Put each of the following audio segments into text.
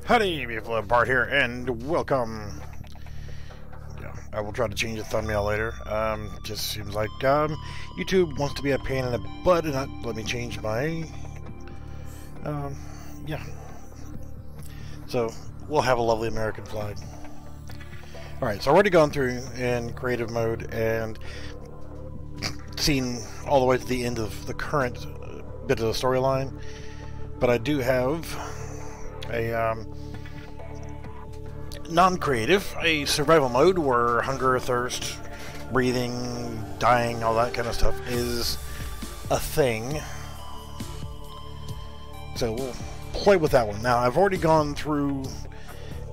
Howdy, people, Bart here, and welcome. Yeah, I will try to change the thumbnail later. Just seems like YouTube wants to be a pain in the butt and not let me change my. Yeah. So we'll have a lovely American flag. All right, so I've already gone through in creative mode and seen all the way to the end of the current bit of the storyline, but I do have a non-creative, a survival mode where hunger, thirst, breathing, dying, all that kind of stuff is a thing. So we'll play with that one. Now, I've already gone through,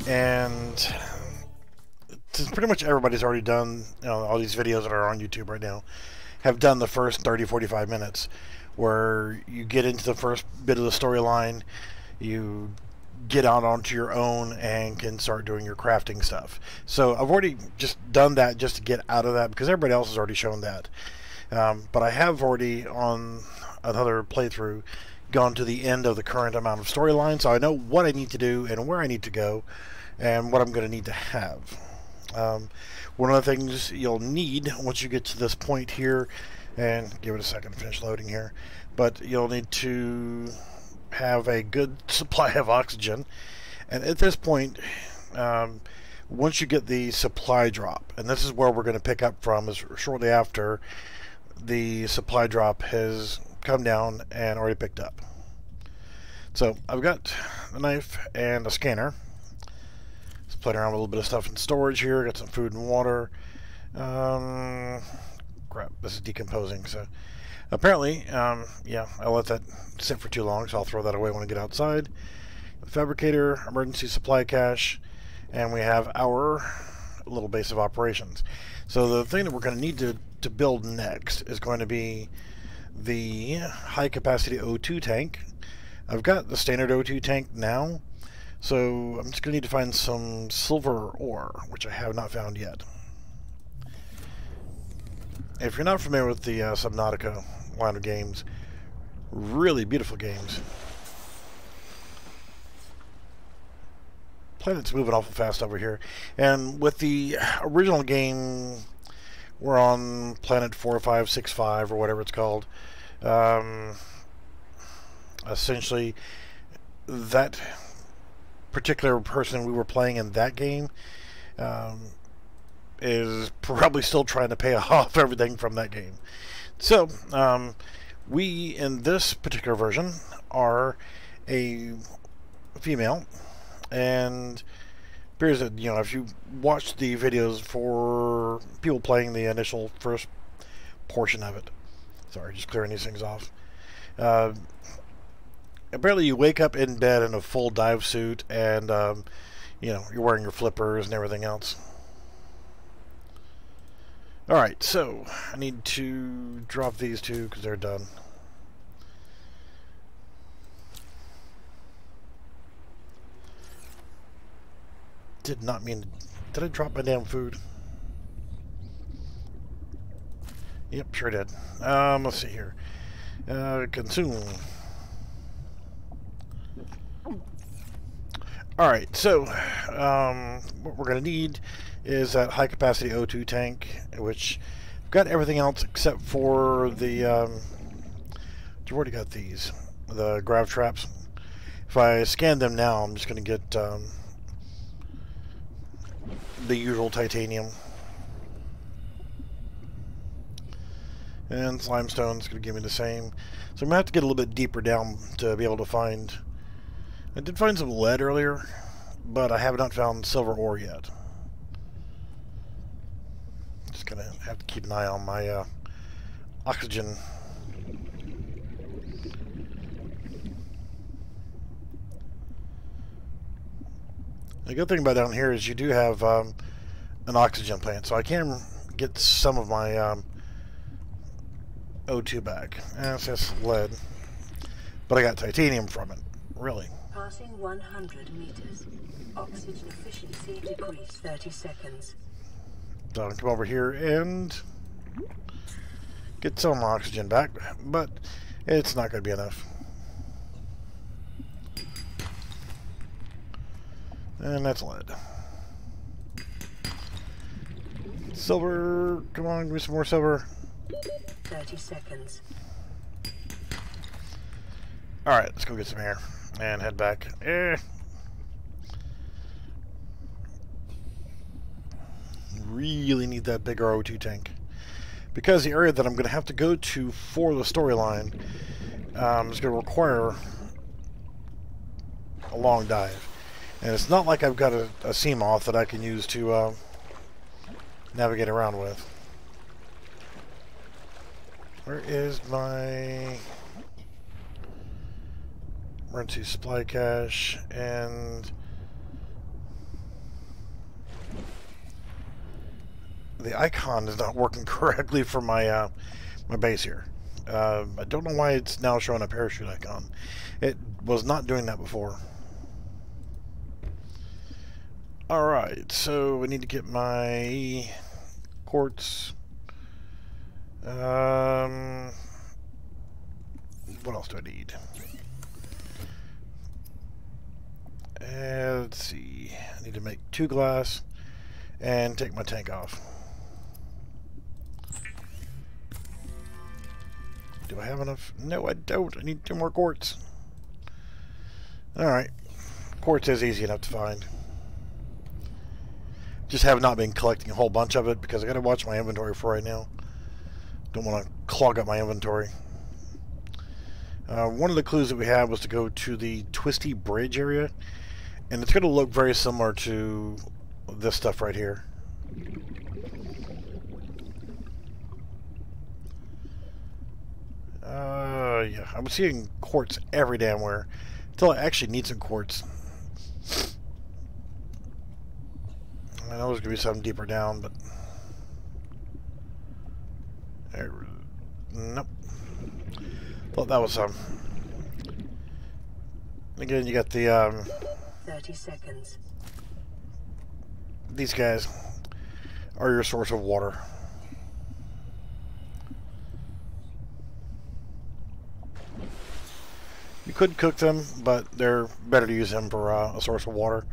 and pretty much everybody's already done, all these videos that are on YouTube right now have done the first 30-45 minutes where you get into the first bit of the storyline, you get out onto your own and can start doing your crafting stuff. So I've already just done that just to get out of that because everybody else has already shown that. But I have already, on another playthrough, gone to the end of the current amount of storyline, so I know what I need to do and where I need to go and what I'm going to need to have. One of the things you'll need once you get to this point here, and give it a second to finish loading here, but you'll need to have a good supply of oxygen. And at this point, once you get the supply drop, and this is where we're going to pick up from, is shortly after the supply drop has come down and already picked up. So I've got a knife and a scanner. Just playing around with a little bit of stuff in storage here. Got some food and water. Crap, this is decomposing, so apparently, yeah, I let that sit for too long, so I'll throw that away when I get outside. The fabricator, emergency supply cache, and we have our little base of operations. So the thing that we're going to need to build next is going to be the high capacity O2 tank. I've got the standard O2 tank now, so I'm just going to need to find some silver ore, which I have not found yet. If you're not familiar with the Subnautica line of games, really beautiful games. Planet's moving awful fast over here. And with the original game, we're on planet 4565 or whatever it's called. Essentially, that particular person we were playing in that game is probably still trying to pay off everything from that game. So, we, in this particular version, are a female, and appears that, if you watch the videos for people playing the initial first portion of it, sorry, just clearing these things off, apparently you wake up in bed in a full dive suit, and, you're wearing your flippers and everything else. Alright, so I need to drop these two because they're done. Did not mean to. Did I drop my damn food? Yep, sure did. Let's see here. Consume. Alright, so what we're going to need is that high capacity O2 tank, which I've got everything else except for the you've already got these, the grav traps. If I scan them now, I'm just going to get the usual titanium, and limestone's going to give me the same. So I'm going to have to get a little bit deeper down to be able to find. I did find some lead earlier, but I have not found silver ore yet. Just gonna have to keep an eye on my oxygen. The good thing about down here is you do have an oxygen plant, so I can get some of my O2 back. It's just lead, but I got titanium from it. Really. Passing 100 meters. Oxygen efficiency decrease 30 seconds. So I'll come over here and get some oxygen back, but it's not going to be enough. And that's lead. Silver, come on, give me some more silver. 30 seconds. Alright, let's go get some air and head back. Really need that bigger O2 tank. Because the area that I'm going to have to go to for the storyline is going to require a long dive. And it's not like I've got a Seamoth that I can use to navigate around with. Where is my emergency supply cache? And the icon is not working correctly for my my base here. I don't know why it's now showing a parachute icon. It was not doing that before. Alright, so we need to get my quartz. What else do I need? Let's see. I need to make 2 glass and take my tank off. Do I have enough? No, I don't. I need 2 more quartz. Alright. Quartz is easy enough to find. Just have not been collecting a whole bunch of it because I gotta watch my inventory for right now. Don't want to clog up my inventory. One of the clues that we had was to go to the Twisty Bridge area, and it's going to look very similar to this stuff right here. Yeah, I'm seeing quartz every damn where until I actually need some quartz. I know there's going to be something deeper down, but nope. Thought that was some. Again, you got the 30 seconds. These guys are your source of water. You could cook them, but they're better to use them for a source of water.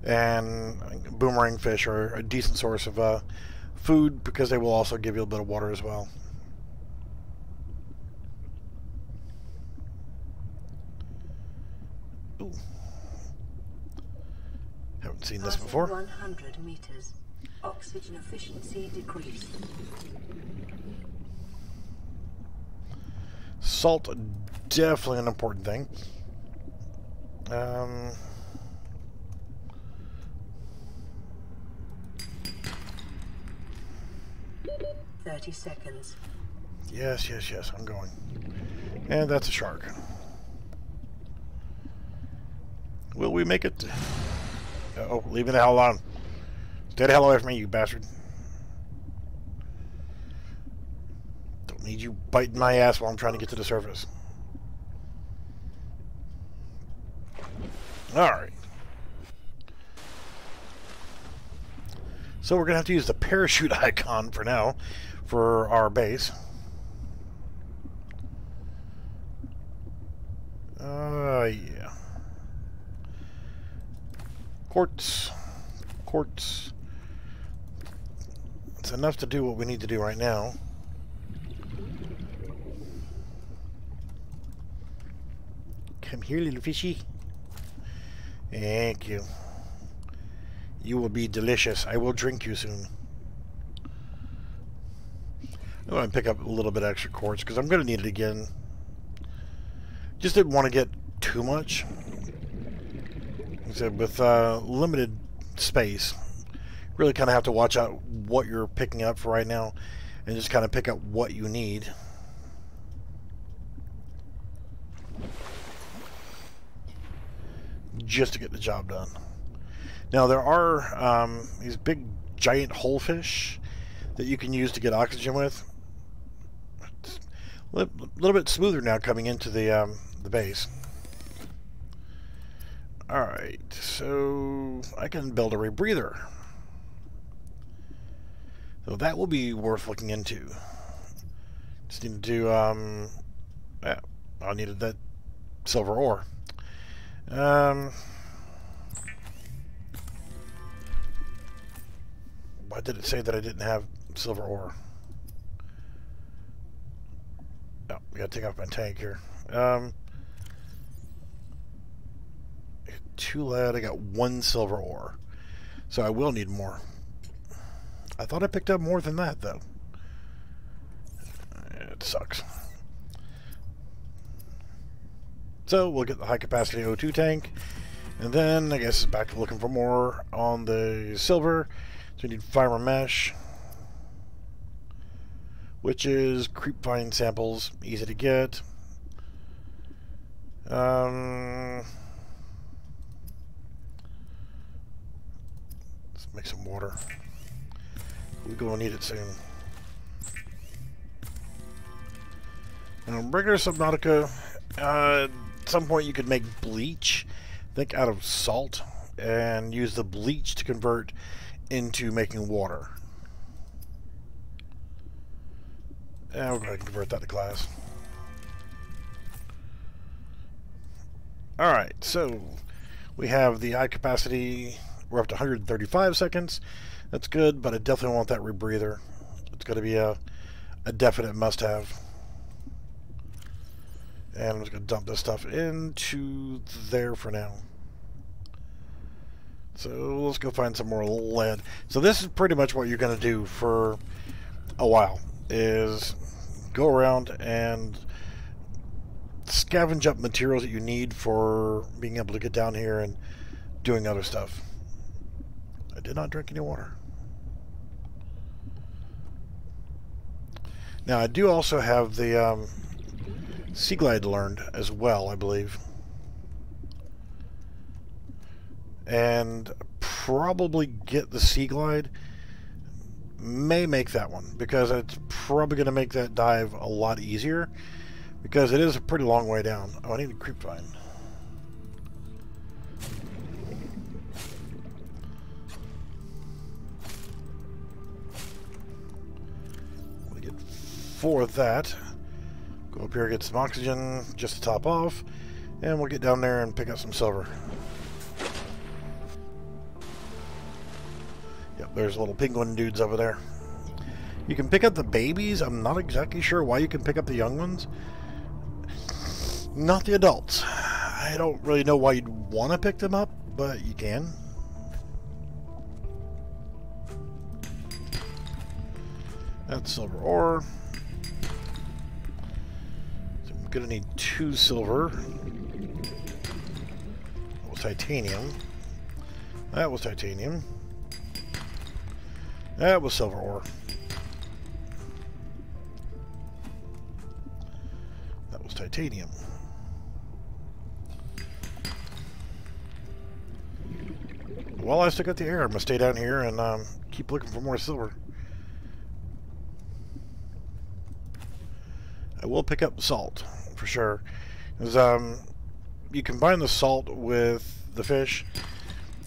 And boomerang fish are a decent source of food because they will also give you a bit of water as well. Ooh. Haven't seen this before. 100 meters. Oxygen efficiency decreased. Salt, definitely an important thing. 30 seconds. Yes, yes, yes, I'm going. And that's a shark. Will we make it? Uh-oh, leave me the hell alone. Stay the hell away from me, you bastard. Don't need you biting my ass while I'm trying to get to the surface. Alright. So we're going to have to use the parachute icon for now for our base. Yeah. Quartz. Quartz. It's enough to do what we need to do right now. Come here, little fishy. Thank you. You will be delicious. I will drink you soon. I'm going to pick up a little bit extra quartz because I'm going to need it again. Just didn't want to get too much. Like I said, with limited space, really kind of have to watch out what you're picking up for right now and just kind of pick up what you need. Just to get the job done. Now there are these big giant holefish that you can use to get oxygen with. It's a little bit smoother now coming into the base. Alright, so I can build a rebreather. So that will be worth looking into. Just need to do, yeah, I needed that silver ore. Why did it say that I didn't have silver ore? Oh, we gotta take off my tank here. Two lead. I got 1 silver ore, so I will need more. I thought I picked up more than that, though. It sucks. So we'll get the high capacity O2 tank, and then I guess it's back to looking for more on the silver. So we need fiber mesh, which is creep vine samples, easy to get. Let's make some water. We're going to need it soon. And regular Subnautica, at some point you could make bleach, I think out of salt, and use the bleach to convert into making water. And we're going to convert that to glass. Alright, so we have the high capacity. We're up to 135 seconds. That's good, but I definitely want that rebreather. It's going to be a definite must-have. And I'm just going to dump this stuff into there for now. So let's go find some more lead. So this is pretty much what you're going to do for a while, is go around and scavenge up materials that you need for being able to get down here and doing other stuff. I did not drink any water. Now I do also have the Sea Glide learned as well, I believe. And probably get the Sea Glide. May make that one, because it's probably going to make that dive a lot easier, because it is a pretty long way down. Oh, I need a creep vine. We'll get 4 of that. Go up here, get some oxygen just to top off, and we'll get down there and pick up some silver. Yep, there's little penguin dudes over there. You can pick up the babies. I'm not exactly sure why you can pick up the young ones. Not the adults. I don't really know why you'd want to pick them up, but you can. That's silver ore. So I'm going to need 2 silver. That was titanium. That was titanium. That was silver ore. That was titanium. While I still got the air, I'm going to stay down here and keep looking for more silver. I will pick up salt, for sure. Because you combine the salt with the fish,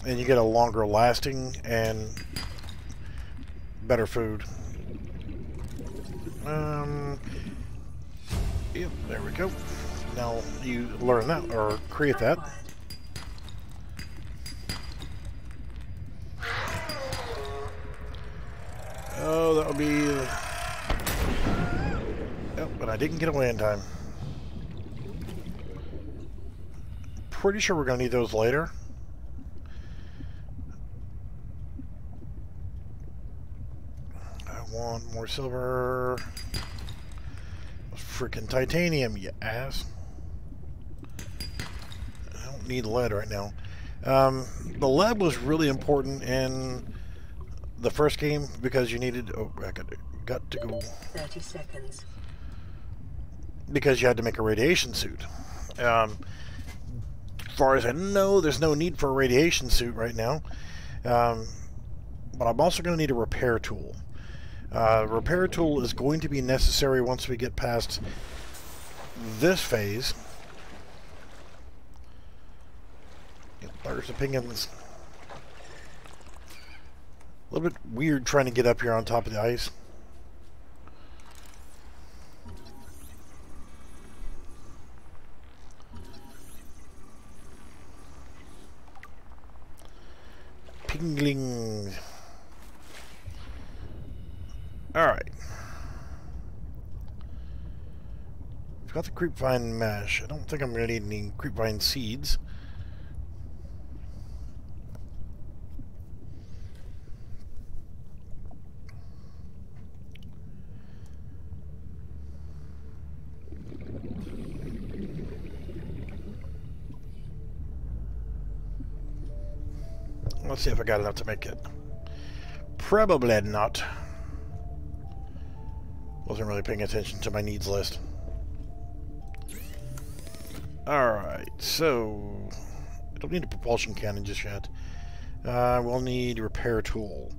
and you get a longer lasting and better food. Yep, there we go. Now you learn that, or create that. Oh, that would be... Yep, but I didn't get away in time. Pretty sure we're going to need those later. I want more silver. Freaking titanium, you ass. I don't need lead right now. The lead was really important in the first game because you needed... Oh, I got to go... 30 seconds. Because you had to make a radiation suit. As far as I know, there's no need for a radiation suit right now. But I'm also going to need a repair tool. Repair tool is going to be necessary once we get past this phase. There's the penguins. A little bit weird trying to get up here on top of the ice. Penguins. Alright. I've got the creepvine mesh. I don't think I'm going to need any creepvine seeds. Let's see if I got enough to make it. Probably not. Wasn't really paying attention to my needs list. Alright, so I don't need a propulsion cannon just yet. We'll need a repair tool.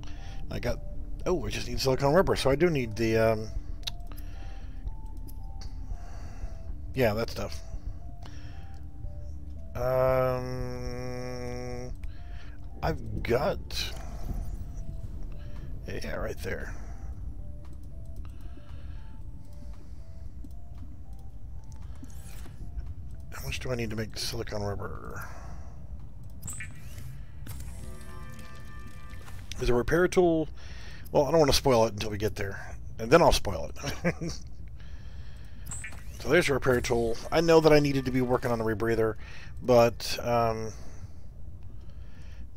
I got... Oh, I just need silicone rubber, so I do need the... Yeah, that stuff. I've got... Yeah, right there. How much do I need to make silicone rubber? Is a repair tool... Well, I don't want to spoil it until we get there. And then I'll spoil it. So there's a repair tool. I know that I needed to be working on the rebreather, but...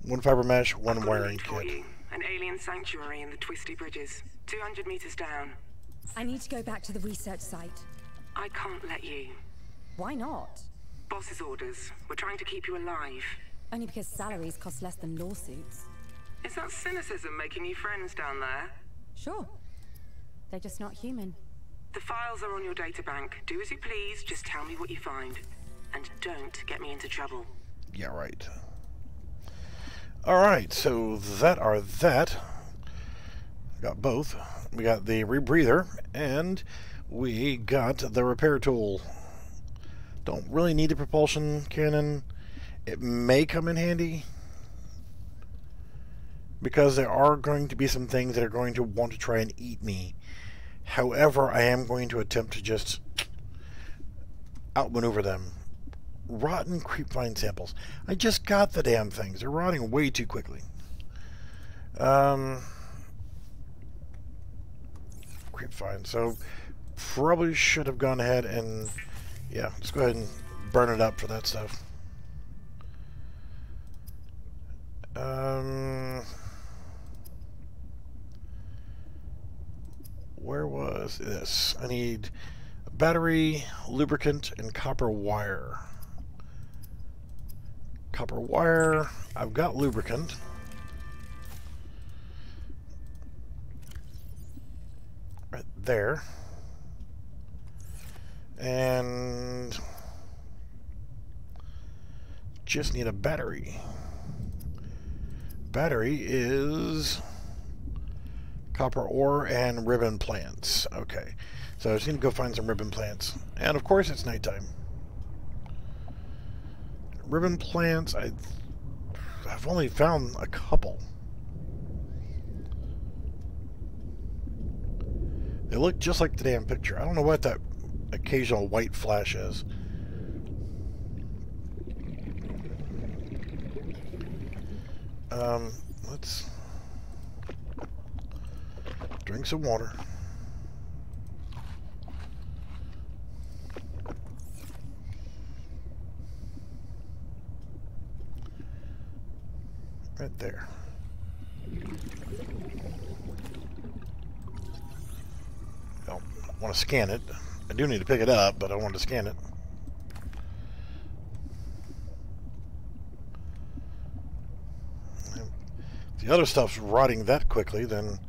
one fiber mesh, one wiring kit. An alien sanctuary in the Twisty Bridges. 200 meters down. I need to go back to the research site. I can't let you. Why not? Boss's orders. We're trying to keep you alive. Only because salaries cost less than lawsuits. Is that cynicism making you friends down there? Sure. They're just not human. The files are on your databank. Do as you please, just tell me what you find. And don't get me into trouble. Yeah, right. Alright, so that are that. Got both. We got the rebreather, and we got the repair tool. Don't really need a propulsion cannon. It may come in handy, because there are going to be some things that are going to want to try and eat me. However, I am going to attempt to just outmaneuver them. Rotten creepvine samples. I just got the damn things. They're rotting way too quickly. Creepvine. So probably should have gone ahead and yeah, let's go ahead and burn it up for that stuff. Where was this? I need a battery, lubricant, and copper wire. Copper wire. I've got lubricant. Right there. And just need a battery. Battery is copper ore and ribbon plants. Okay. So I just need to go find some ribbon plants. And of course it's nighttime. Ribbon plants, I've only found a couple. They look just like the damn picture. I don't know what that occasional white flash is. Let's drink some water. Right there. I don't want to scan it. I do need to pick it up, but I want to scan it. If the other stuff's rotting that quickly, then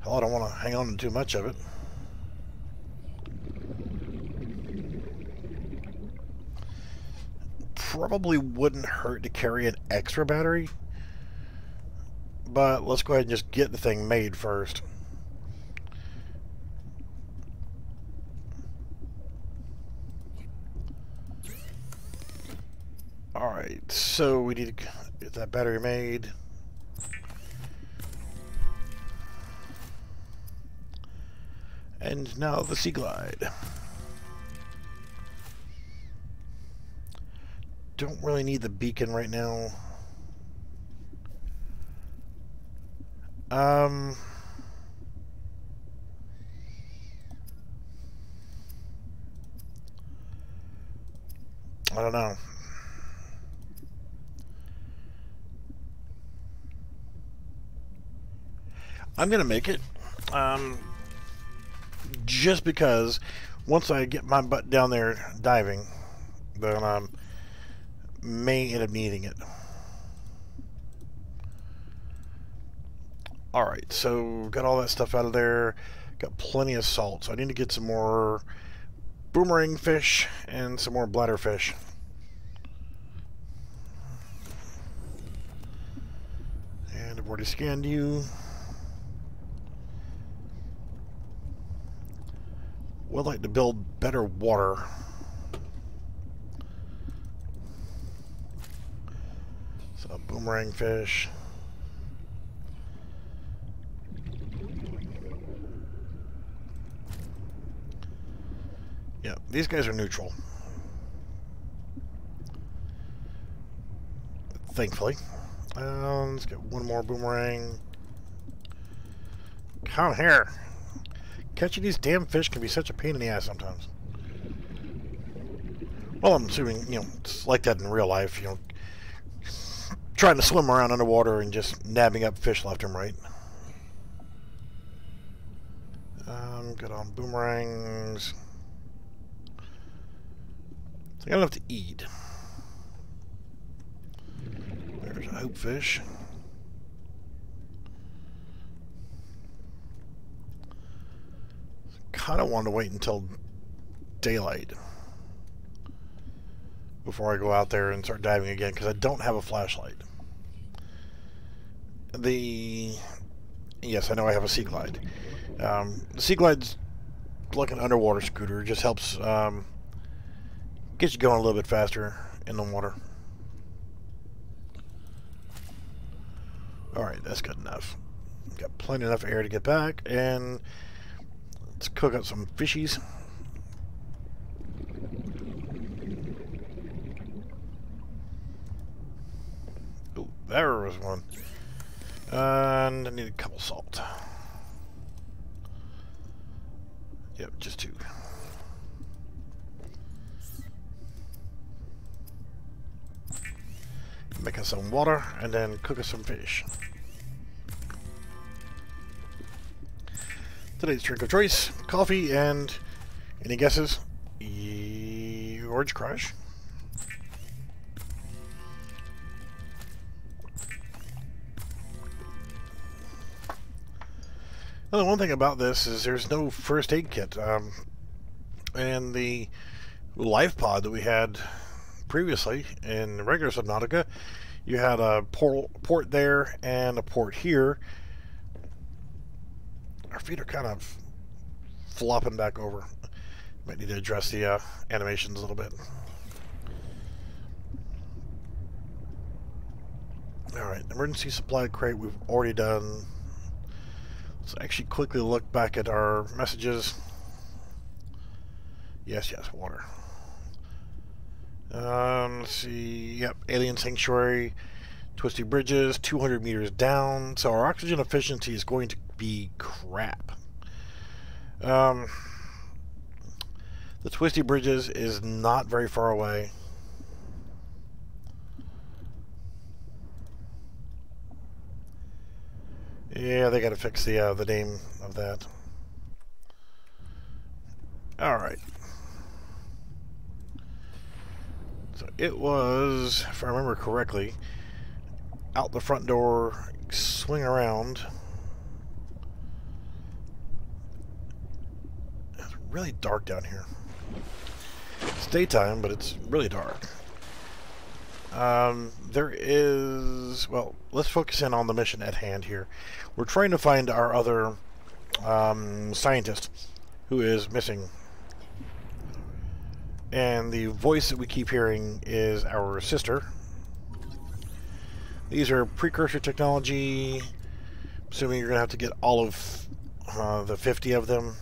hell, I don't want to hang on to too much of it. Probably wouldn't hurt to carry an extra battery, but let's go ahead and just get the thing made first. Alright, so we need to get that battery made. And now the Sea Glide. Don't really need the beacon right now. I don't know. I'm gonna make it, just because once I get my butt down there diving, then I may end up needing it. Alright, so got all that stuff out of there. Got plenty of salt, so I need to get some more boomerang fish and some more bladder fish. And I've already scanned you. Would like to build better water. So boomerang fish. Yeah, these guys are neutral. Thankfully. Let's get one more boomerang. Come here. Catching these damn fish can be such a pain in the ass sometimes. Well, I'm assuming, you know, it's like that in real life, you know. Trying to swim around underwater and just nabbing up fish left and right. Good on boomerangs. So I got enough to eat. There's a hopefish. Kind of wanted to wait until daylight before I go out there and start diving again, because I don't have a flashlight. Yes, I know I have a Sea Glide. The Sea Glide's like an underwater scooter. It just helps get you going a little bit faster in the water. Alright, that's good enough. Got plenty enough air to get back, and let's cook up some fishies. Oh, there was one. And I need a couple salt. Yep, just 2. Make us some water and then cook us some fish. Today's drink of choice, coffee, and any guesses? Orange Crush. Now, the one thing about this is there's no first aid kit. And the life pod that we had previously in regular Subnautica, you had a port there and a port here. Our feet are kind of flopping back over. Might need to adjust the animations a little bit. Alright, emergency supply crate we've already done. Let's actually quickly look back at our messages. Yes, water. Let's see. Yep, Alien Sanctuary, Twisty Bridges, 200 meters down. So our oxygen efficiency is going to be crap. The Twisty Bridges is not very far away. Yeah, they got to fix the name of that. All right. So it was, if I remember correctly, out the front door, swing around. It's really dark down here. It's daytime, but it's really dark. There is, well, let's focus in on the mission at hand here. We're trying to find our other scientist who is missing. And the voice that we keep hearing is our sister. These are precursor technology. Assuming you're going to have to get all of the 50 of them.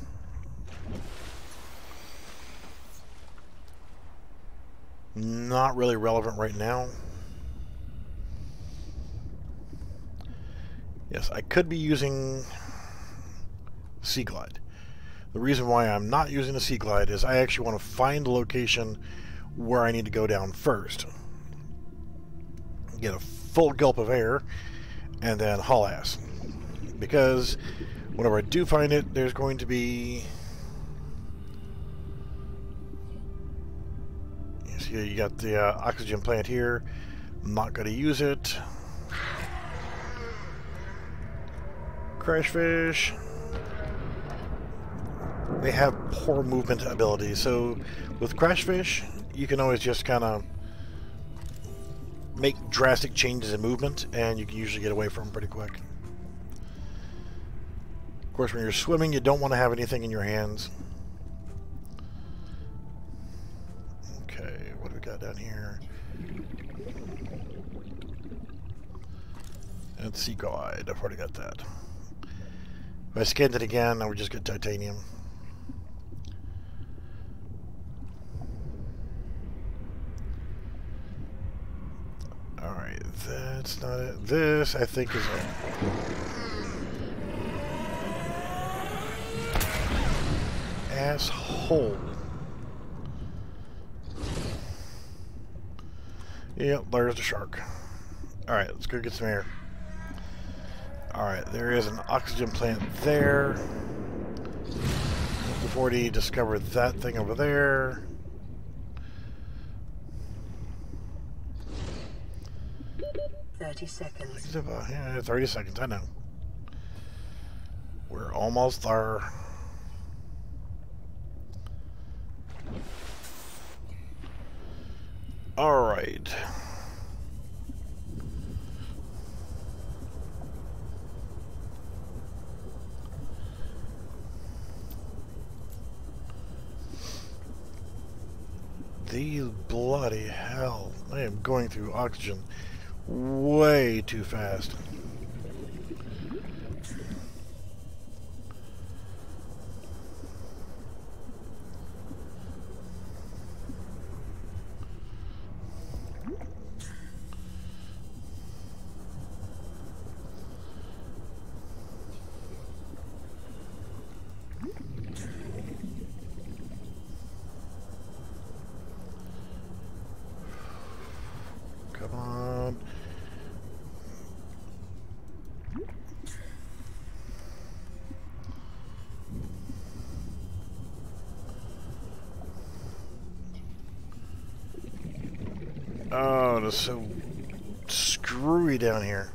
Not really relevant right now. Yes, I could be using Sea Glide. The reason why I'm not using the Sea Glide is I actually want to find the location where I need to go down first. Get a full gulp of air, and then haul ass. Because whenever I do find it, there's going to be... You see, you got the oxygen plant here. I'm not going to use it. Crash fish. They have poor movement ability, so with crash fish, you can always just kind of make drastic changes in movement, and you can usually get away from them pretty quick. Of course, when you're swimming, you don't want to have anything in your hands. Okay, what do we got down here? And sea glide. I've already got that. If I scanned it again, I would just get titanium. Alright, that's not it. This, I think, is it. Asshole. Yep, there's the shark. Alright, let's go get some air. Alright, there is an oxygen plant there. We've already discovered that thing over there. Seconds. Yeah, 30 seconds, I know. We're almost there. Alright. These bloody hell. I am going through oxygen way too fast. Come on. Oh, it is so screwy down here.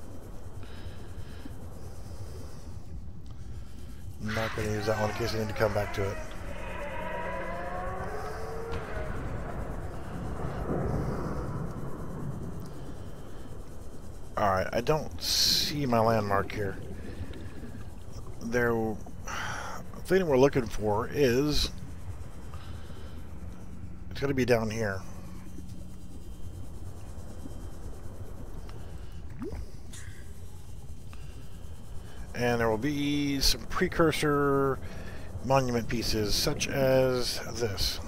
I'm not going to use that one in case I need to come back to it. Alright, I don't see my landmark here. The thing we're looking for is... It's going to be down here. And there will be some precursor monument pieces, such as this.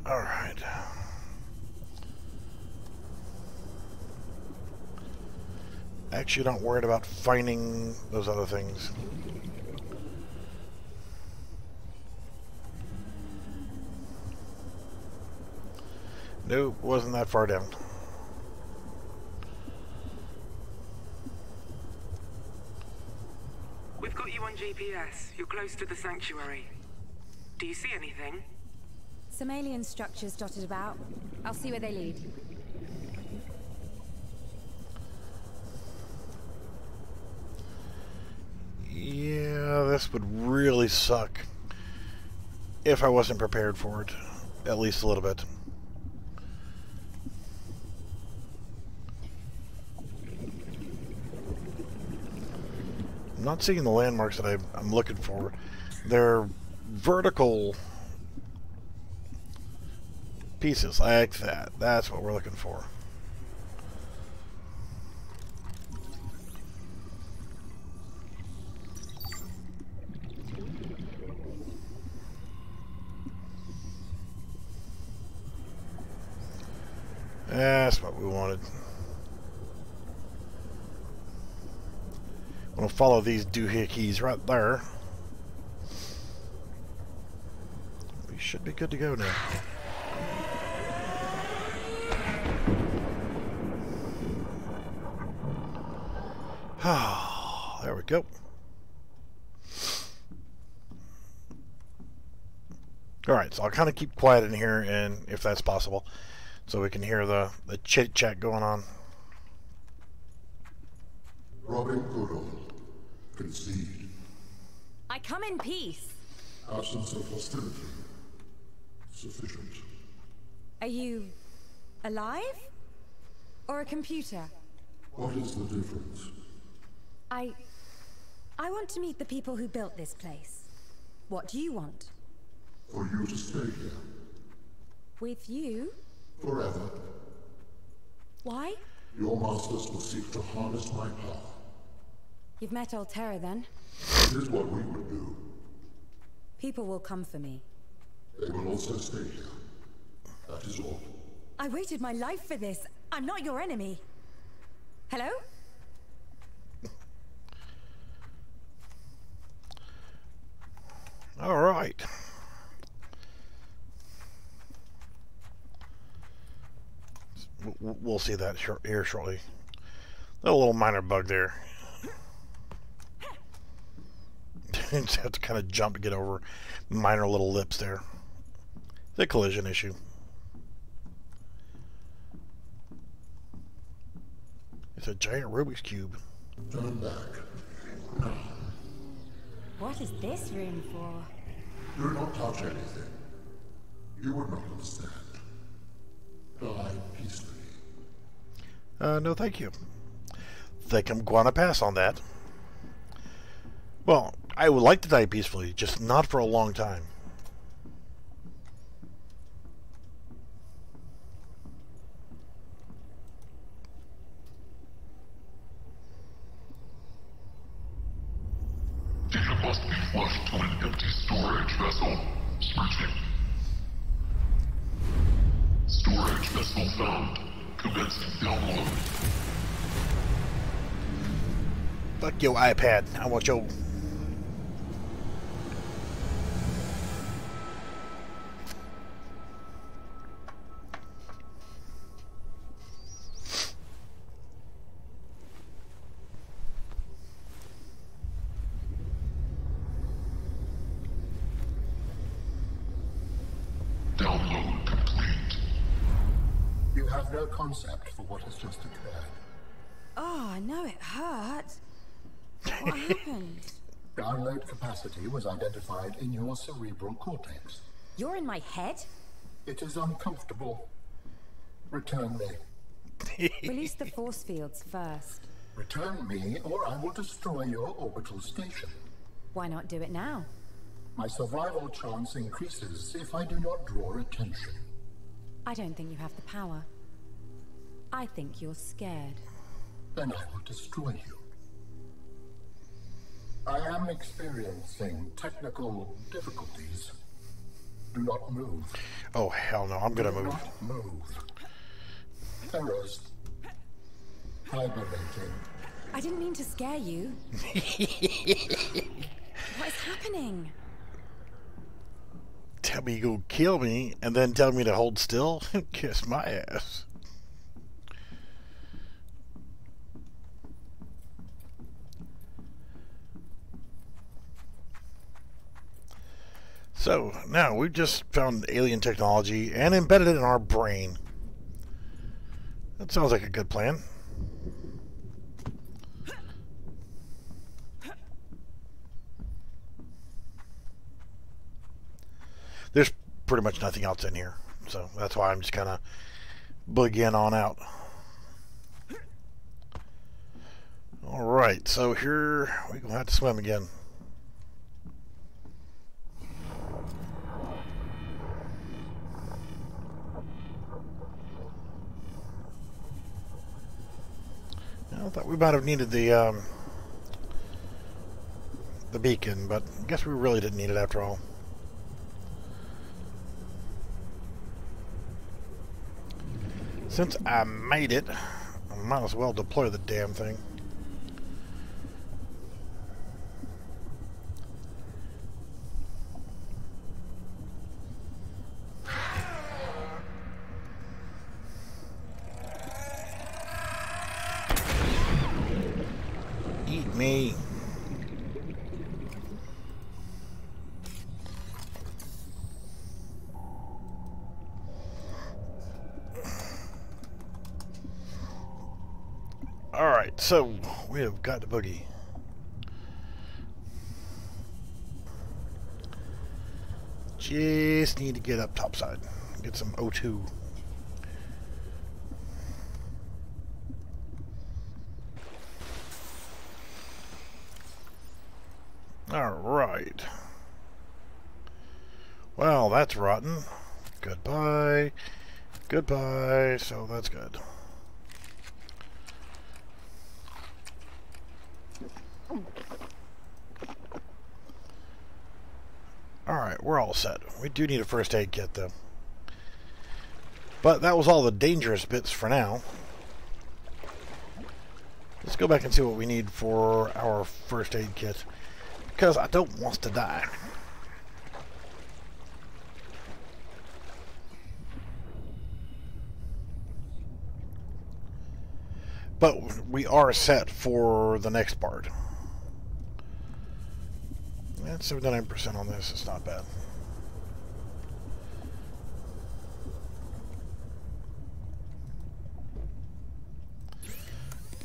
Alright. Actually, not worried about finding those other things. Nope, wasn't that far down. We've got you on GPS. You're close to the sanctuary. Do you see anything? Some alien structures dotted about. I'll see where they lead. Yeah, this would really suck if I wasn't prepared for it, at least a little bit. I'm not seeing the landmarks that I'm looking for. They're vertical pieces like that. That's what we're looking for. That's what we wanted. We'll follow these doohickeys right there. We should be good to go now. There we go. Alright, so I'll kind of keep quiet in here, and if that's possible, so we can hear the chit-chat going on. Robbing Goodall. Concede. I come in peace. Absence of hostility. Sufficient. Are you alive? Or a computer? What is the difference? I want to meet the people who built this place. What do you want? For you to stay here. With you? Forever. Why? Your masters will seek to harness my power. You've met Altera then? It is what we would do. People will come for me. They will also stay here. That is all. I waited my life for this. I'm not your enemy. Hello? All right. We'll see that here shortly. A little minor bug there. Just have to kind of jump to get over minor little lips there. It's a collision issue. It's a giant Rubik's Cube. Turn back. What is this room for? Do not touch anything. You would not understand. Die peacefully. No thank you. Think I'm gonna pass on that. Well, I would like to die peacefully, just not for a long time. Data must be flushed to an empty storage vessel. Searching. Storage vessel found. Commencing download. Fuck your iPad. I want your... Download complete. You have no concept for what has just occurred. Oh, I know it hurt. What happened? Download capacity was identified in your cerebral cortex. You're in my head? It is uncomfortable. Return me. Release the force fields first. Return me, or I will destroy your orbital station. Why not do it now? My survival chance increases if I do not draw attention. I don't think you have the power. I think you're scared. Then I will destroy you. I am experiencing technical difficulties. Do not move. Oh, hell no. I'm gonna Do move. not move. Terrorist. Hibernating. I didn't mean to scare you. What is happening? Tell me you're gonna kill me, and then tell me to hold still? Kiss my ass. So, now we've just found alien technology and embedded it in our brain. That sounds like a good plan. There's pretty much nothing else in here, so that's why I'm just kind of boogieing on out. Alright, so here we're going to have to swim again. I thought we might have needed the beacon, but I guess we really didn't need it after all. Since I made it, I might as well deploy the damn thing. Alright, so we have got the boogie. Just need to get up topside. Get some O2. Alright. Well, that's rotten. Goodbye. Goodbye. So that's good. Alright, we're all set. We do need a first aid kit, though. But that was all the dangerous bits for now. Let's go back and see what we need for our first aid kit. Because I don't want to die. But we are set for the next part. That's 79% on this. It's not bad.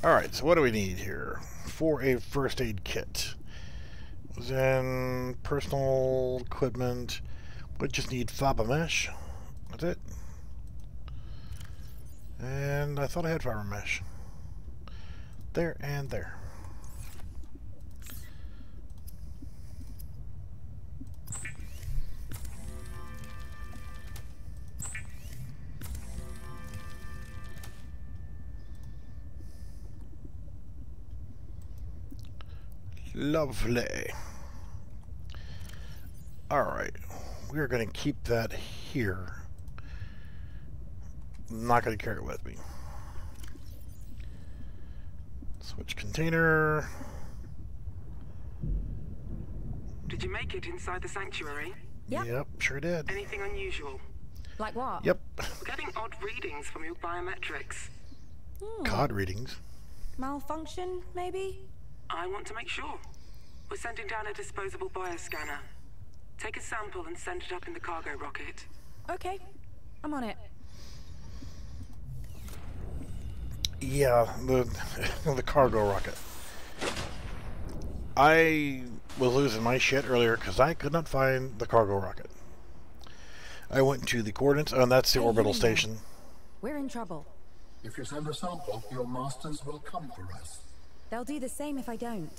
Alright, so what do we need here for a first aid kit? Then personal equipment. We just need fiber mesh. That's it. And I thought I had fiber mesh. There and there. Lovely. Alright. We're going to keep that here. I'm not going to carry it with me. Switch container. Did you make it inside the sanctuary? Yep, sure did. Anything unusual? Like what? Yep. We're getting odd readings from your biometrics. COD readings. Malfunction, maybe? I want to make sure. We're sending down a disposable bioscanner. Take a sample and send it up in the cargo rocket. Okay, I'm on it. Yeah, the cargo rocket. I was losing my shit earlier because I could not find the cargo rocket. I went to the coordinates, and that's the orbital station. We're in trouble. If you send a sample, your masters will come for us. They'll do the same if I don't.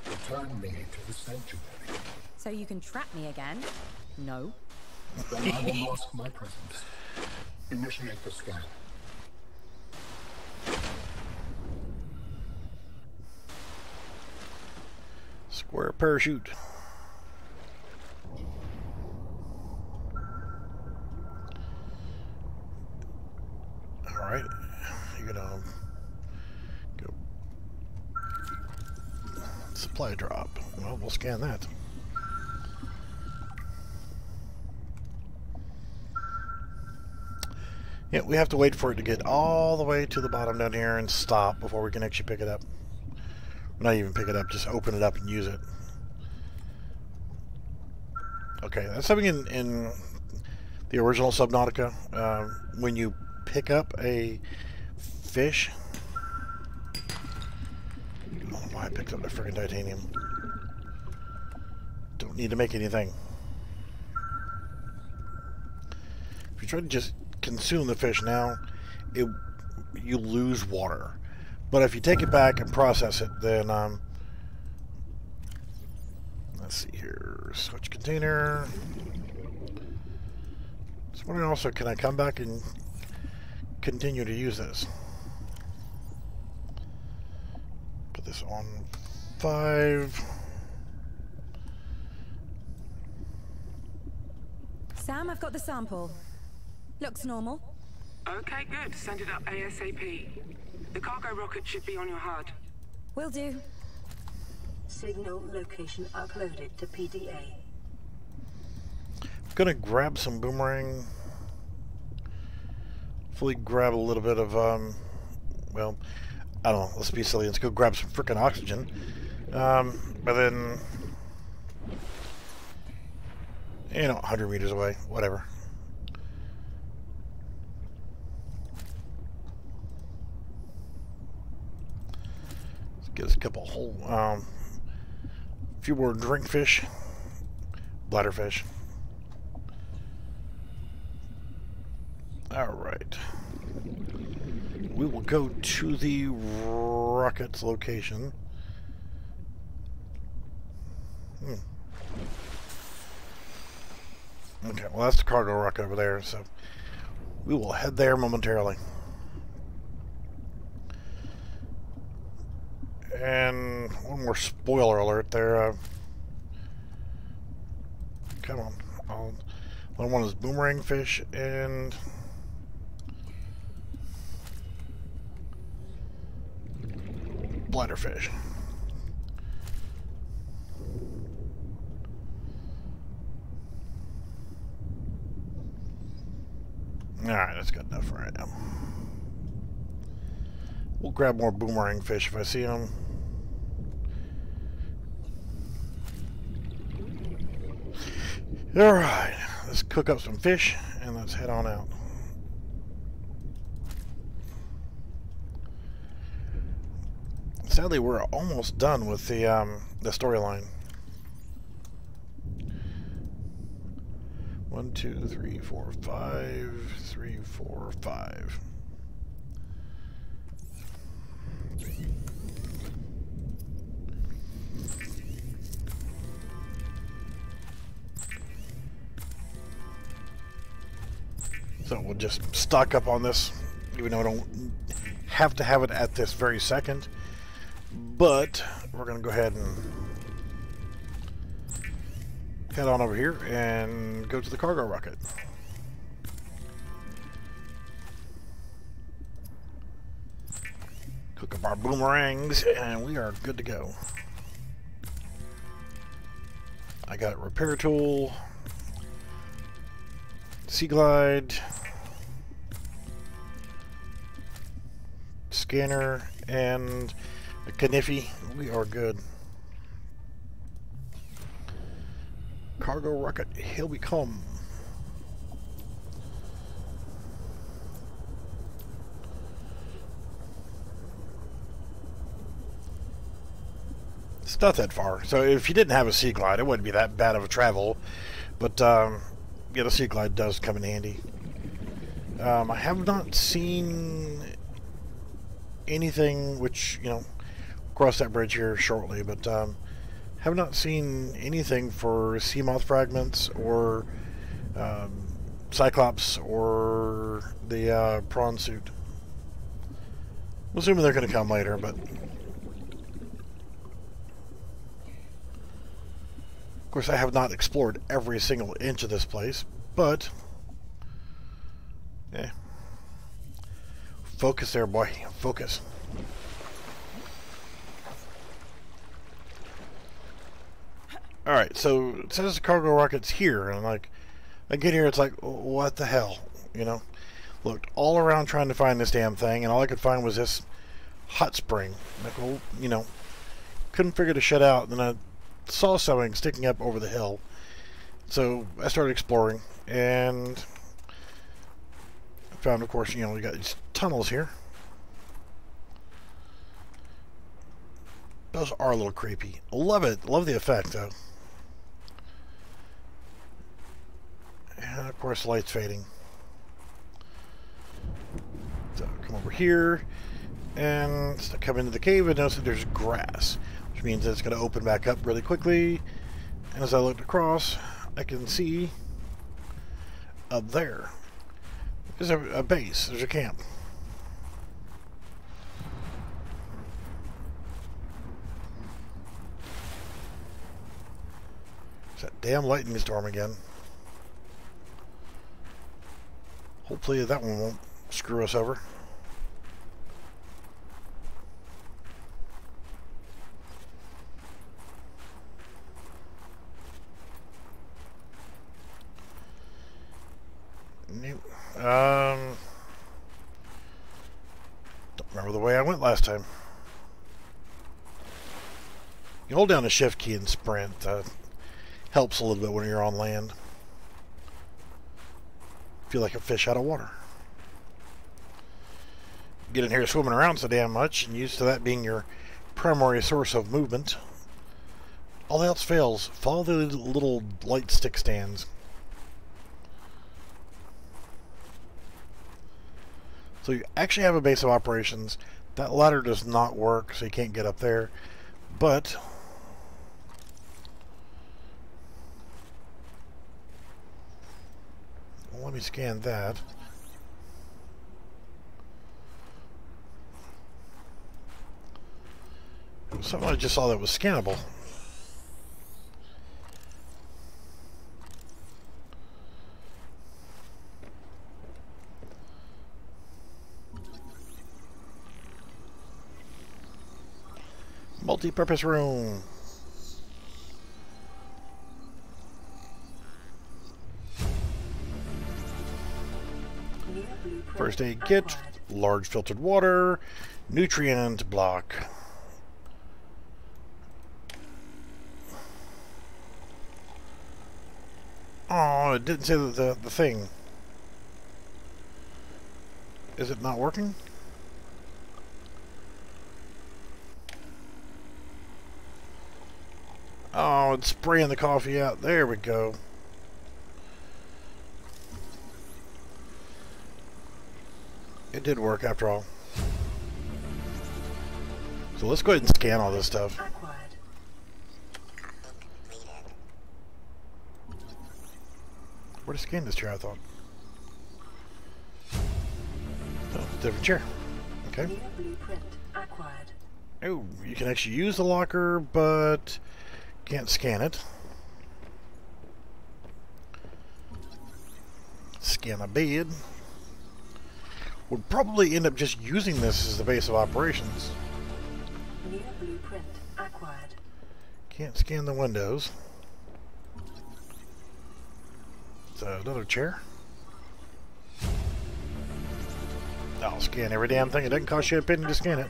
Return me to the sanctuary. So you can trap me again? No. Then I will mask my presence. Initiate the scan. Square parachute. Alright. You're gonna go supply drop. Well, we'll scan that. Yeah, we have to wait for it to get all the way to the bottom down here and stop before we can actually pick it up. Not even pick it up, just open it up and use it. Okay, that's something in the original Subnautica. When you pick up a fish... I don't know why I picked up the freaking titanium. Don't need to make anything. If you try to just consume the fish now, you lose water. But if you take it back and process it, then let's see here. Switch container. So wondering also, can I come back and continue to use this? Put this on 5. Sam, I've got the sample. Looks normal. Okay, good. Send it up ASAP. The cargo rocket should be on your HUD. Will do. Signal location uploaded to PDA. I'm gonna grab some boomerang. Hopefully grab a little bit of well, I don't know, let's be silly, let's go grab some frickin' oxygen. But then, you know, 100 meters away, whatever. couple whole, few more drink fish, bladderfish. Alright. We will go to the rocket's location. Okay, well that's the cargo rocket over there, so we will head there momentarily. And one more spoiler alert there. Come on. One is boomerang fish and bladderfish. Alright, that's good enough for right now. We'll grab more boomerang fish if I see them. Alright, let's cook up some fish and let's head on out. Sadly, we're almost done with the storyline. 1, 2, 3, 4, 5. 3, 4, 5. So we'll just stock up on this, even though I don't have to have it at this very second. But we're going to go ahead and head on over here and go to the cargo rocket. Cook up our boomerangs and we are good to go. I got a repair tool, sea glide, scanner, and a Kniffy. We are good. Cargo rocket, here we come. It's not that far. So if you didn't have a sea glide, it wouldn't be that bad of a travel. But yeah, the sea glide does come in handy. I have not seen anything, which, you know, cross that bridge here shortly, but have not seen anything for Seamoth fragments or Cyclops or the prawn suit. I'm assuming they're going to come later, but of course I have not explored every single inch of this place, but yeah. Focus there, boy. Focus. Alright, so it says the cargo rocket's here, and like, I get here, it's like, what the hell, you know? Looked all around trying to find this damn thing, and all I could find was this hot spring. Like, well, you know, couldn't figure the shit out, and then I saw something sticking up over the hill. So I started exploring, and I found, of course, you know, we got these tunnels here. Those are a little creepy. Love it. Love the effect, though. And, of course, the light's fading. So, come over here. And so come into the cave and notice that there's grass, which means that it's going to open back up really quickly. And as I looked across, I can see up there there's a base. There's a camp. It's that damn lightning storm again. Hopefully that one won't screw us over. Don't remember the way I went last time. You hold down the shift key and sprint. Helps a little bit when you're on land. Feel like a fish out of water. Get in here swimming around so damn much and used to that being your primary source of movement. All else fails. Follow the little light stick stands. So you actually have a base of operations. That ladder does not work, so you can't get up there. But well, let me scan that. Something I just saw that was scannable. Multi-purpose room. First aid kit, large filtered water, nutrient block. Oh, it didn't say the thing. Is it not working? Oh, it's spraying the coffee out. There we go. It did work after all. So let's go ahead and scan all this stuff. Where to scan this chair, I thought. Oh, different chair. Okay. Oh, you can actually use the locker, but can't scan it. Scan a bed. Would probably end up just using this as the base of operations. New blueprint acquired. Can't scan the windows. So another chair. I'll scan every damn thing. It doesn't cost you a penny to scan it.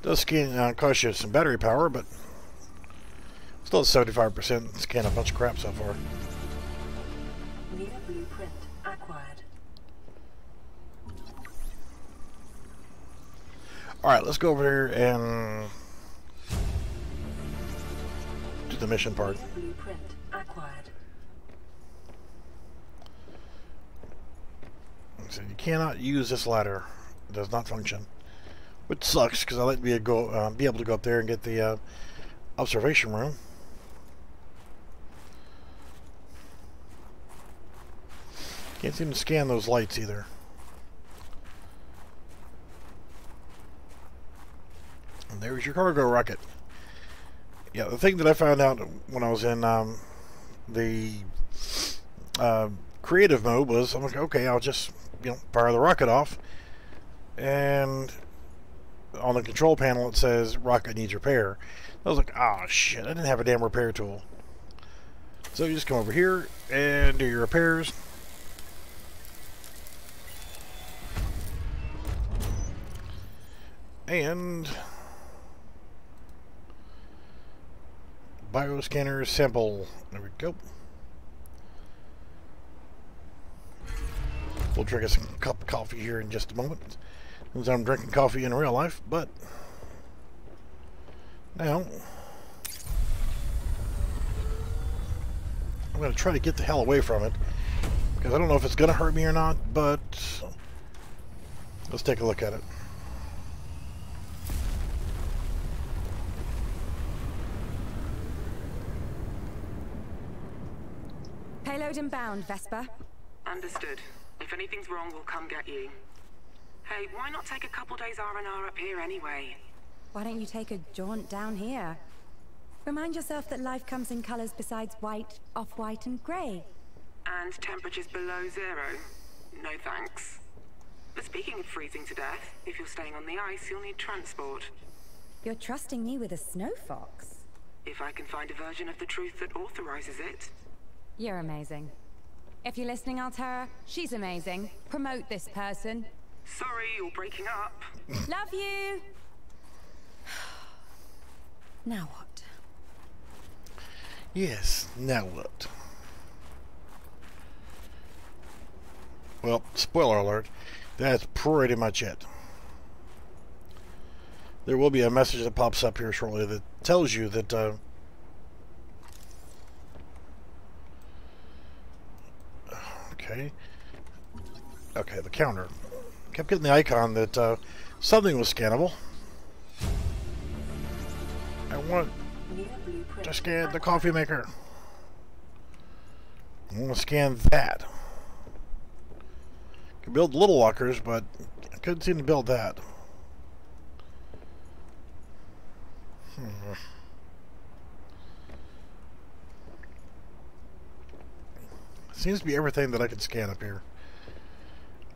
Does scan cost you some battery power, but still at 75%. Scan a bunch of crap so far. New blueprint acquired. Alright, let's go over here and do the mission part. Blueprint acquired. So you cannot use this ladder. It does not function. Which sucks, because I like to be able to go up there and get the observation room. Can't seem to scan those lights either. And there's your cargo rocket. Yeah, the thing that I found out when I was in the creative mode was, I'm like, okay, I'll just fire the rocket off, and on the control panel it says rocket needs repair. I was like, oh shit, I didn't have a damn repair tool. So you just come over here and do your repairs. And bioscanner sample. There we go. We'll drink us a cup of coffee here in just a moment, since I'm drinking coffee in real life. But now I'm going to try to get the hell away from it, because I don't know if it's going to hurt me or not, but let's take a look at it. Payload inbound, Vesper. Understood. If anything's wrong, we'll come get you. Hey, why not take a couple days R&R up here anyway? Why don't you take a jaunt down here? Remind yourself that life comes in colors besides white, off-white, and grey. And temperatures below 0? No thanks. But speaking of freezing to death, if you're staying on the ice, you'll need transport. You're trusting me with a snow fox. If I can find a version of the truth that authorizes it. You're amazing. If you're listening, Altera, she's amazing. Promote this person. Sorry, you're breaking up. Love you! Now what? Yes, now what? Well, spoiler alert, that's pretty much it. There will be a message that pops up here shortly that tells you that okay, the counter. Kept getting the icon that something was scannable. I want to scan the coffee maker. I want to scan that. Can build little lockers, but I couldn't seem to build that. Seems to be everything that I could scan up here.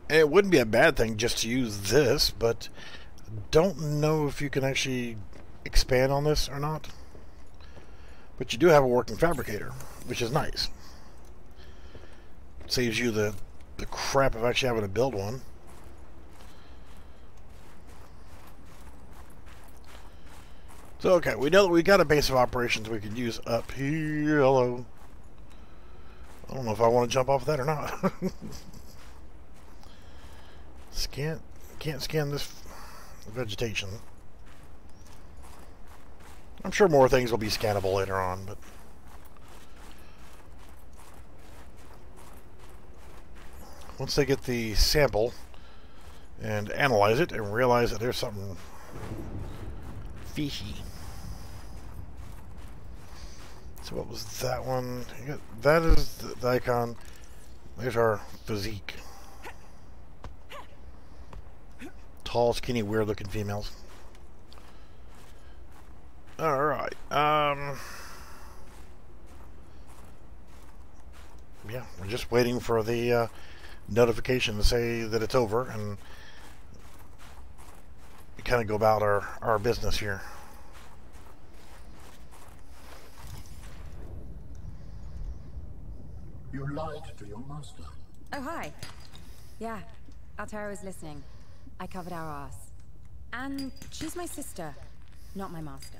And it wouldn't be a bad thing just to use this, but don't know if you can actually expand on this or not. But you do have a working fabricator, which is nice. Saves you the crap of actually having to build one. So okay, we know that we got a base of operations we could use up here. Hello. I don't know if I want to jump off of that or not. Can't scan this vegetation. I'm sure more things will be scannable later on, but once they get the sample and analyze it and realize that there's something fishy. So what was that one? That is the icon. There's our physique. Tall, skinny, weird-looking females. All right. Yeah, we're just waiting for the notification to say that it's over, and we kind of go about our business here. You lied to your master. Oh, hi. Yeah, Altera was listening. I covered our ass. And she's my sister, not my master.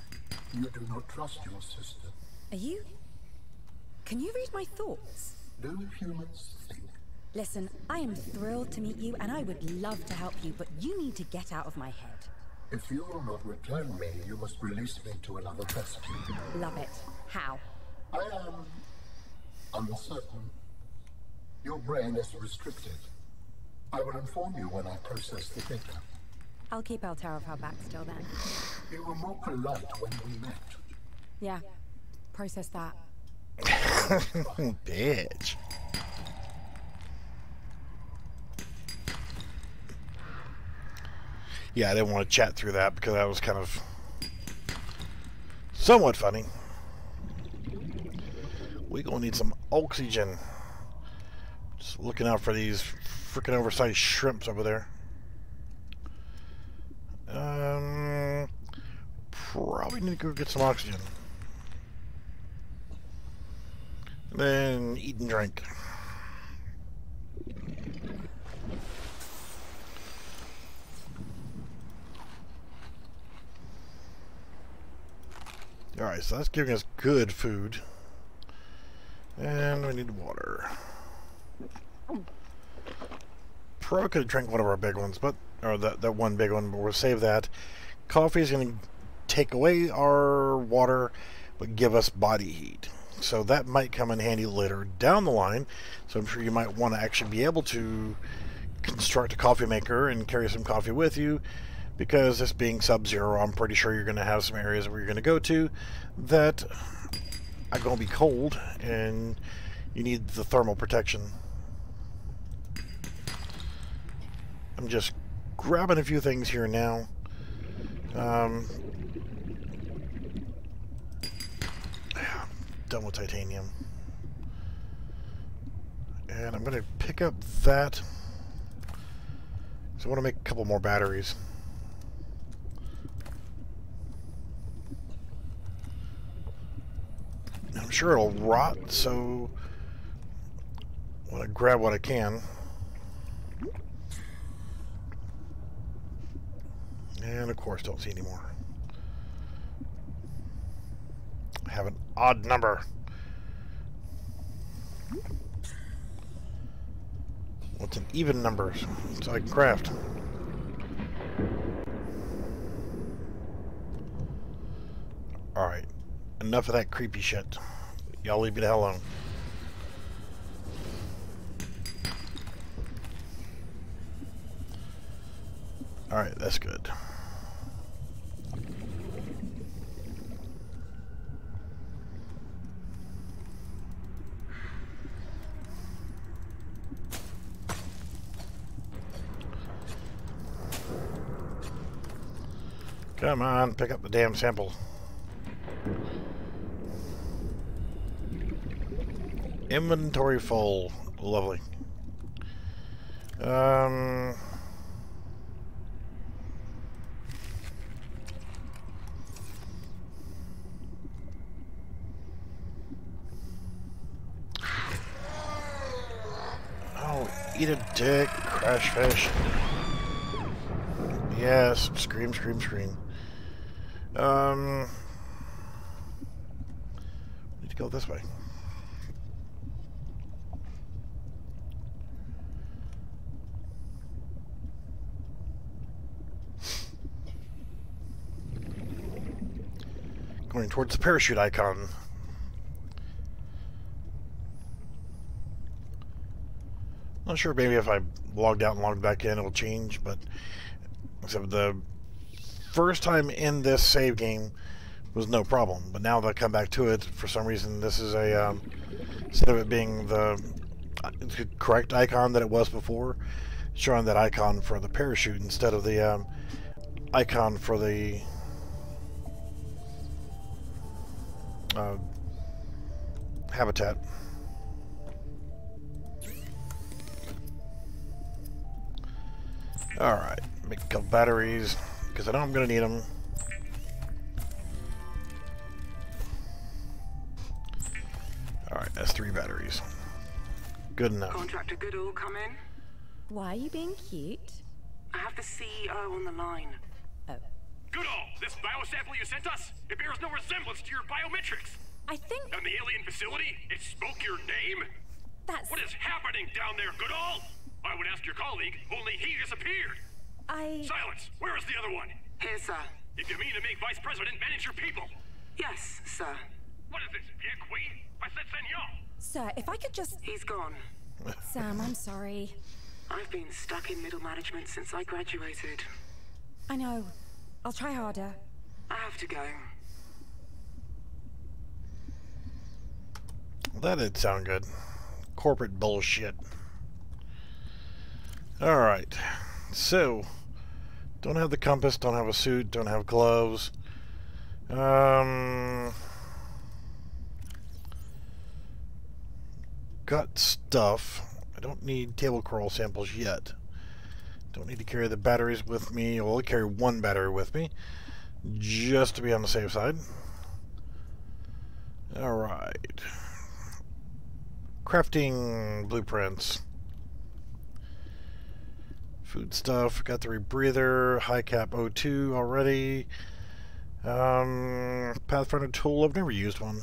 You do not trust your sister. Are you? Can you read my thoughts? Do humans think? Listen, I am thrilled to meet you, and I would love to help you, but you need to get out of my head. If you will not return me, you must release me to another vessel. Love it. How? I am uncertain. Your brain is restricted. I will inform you when I process the data. I'll keep Altera off our backs till then. You were more polite when we met. Yeah. Process that. Bitch. Yeah, I didn't want to chat through that because that was kind of somewhat funny. We gonna need some oxygen. Just looking out for these freaking oversized shrimps over there. Probably need to go get some oxygen. And then eat and drink. Alright, so that's giving us good food. And we need water. Probably could have drank one of our big ones, but or that one big one, but we'll save that. Coffee is going to take away our water, but give us body heat. So that might come in handy later down the line. So I'm sure you might want to actually be able to construct a coffee maker and carry some coffee with you, because this being sub-zero, I'm pretty sure you're going to have some areas where you're going to go to that are going to be cold, and you need the thermal protection. I'm just grabbing a few things here now. Done with titanium. And I'm going to pick up that. So I want to make a couple more batteries. I'm sure it'll rot, so I want to grab what I can. And of course, don't see any more. I have an odd number. What's an even number? So I can craft. enough of that creepy shit. Y'all leave me the hell alone. Alright, that's good. Come on, pick up the damn sample. Inventory full. Lovely. Oh, eat a dick, crash fish. Yes, scream, scream, scream. Need to go this way. Going towards the parachute icon. Not sure, maybe if I logged out and logged back in it'll change, but except the first time in this save game was no problem, but now that I come back to it, for some reason this is a instead of it being the correct icon that it was before, showing that icon for the parachute instead of the icon for the habitat. Alright, make a couple batteries, because I know I'm going to need them. Alright, that's 3 batteries. Good enough. Contractor Goodall, come in. Why are you being cute? I have the CEO on the line. Oh. Goodall, this biosample you sent us, it bears no resemblance to your biometrics. I think And the alien facility, it spoke your name? that's... What is happening down there, Goodall? I would ask your colleague, only he disappeared. Silence! Where is the other one? Here, sir. If you mean to make Vice President manage your people. Yes, sir. What is this, bien qui? I said senor. Sir, if I could just... He's gone. Sam, I'm sorry. I've been stuck in middle management since I graduated. I know. I'll try harder. I have to go. Well, that did sound good. Corporate bullshit. Alright. So, don't have the compass, don't have a suit, don't have gloves. Got stuff. I don't need table coral samples yet. Don't need to carry the batteries with me. I'll carry 1 battery with me, just to be on the safe side. Alright. Crafting blueprints. Food stuff. Got the rebreather. High cap O2 already. Pathfinder tool. I've never used one.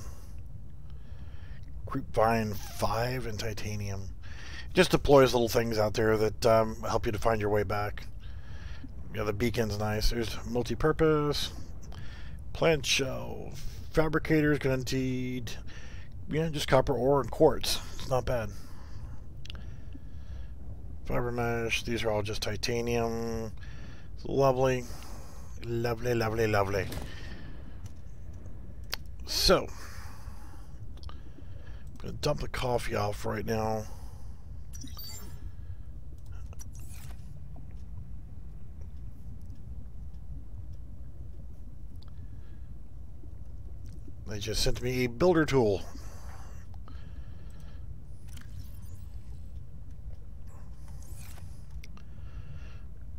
Creepvine 5 and titanium. It just deploys little things out there that help you to find your way back. Yeah, the beacon's nice. There's multi-purpose. Plant shell. Fabricator's gonna need, yeah, just copper ore and quartz. It's not bad. Fiber mesh. These are all just titanium. Lovely. Lovely, lovely, lovely. So, I'm going to dump the coffee off right now. They just sent me a builder tool.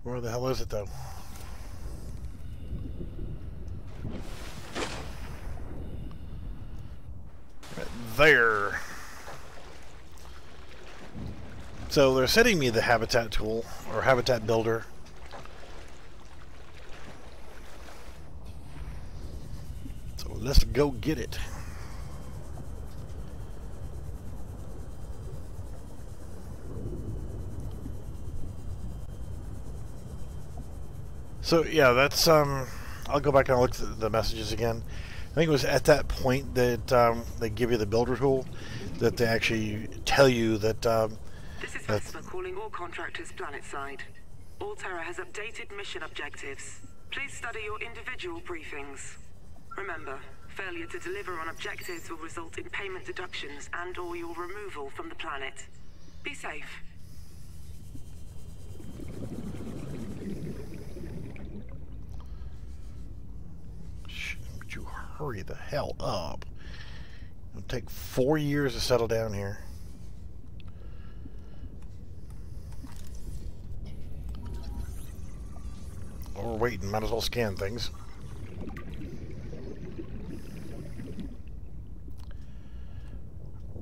Where the hell is it, though? Right there. So they're sending me the habitat tool, or habitat builder. So let's go get it. So yeah, that's I'll go back and look at the messages again. think it was at that point that they give you the builder tool, that they actually tell you that. This is Vesper calling all contractors planetside. Alterra has updated mission objectives. Please study your individual briefings. Remember, failure to deliver on objectives will result in payment deductions and/or your removal from the planet. Be safe. Would you hurry the hell up? It'll take 4 years to settle down here. While we're waiting, might as well scan things.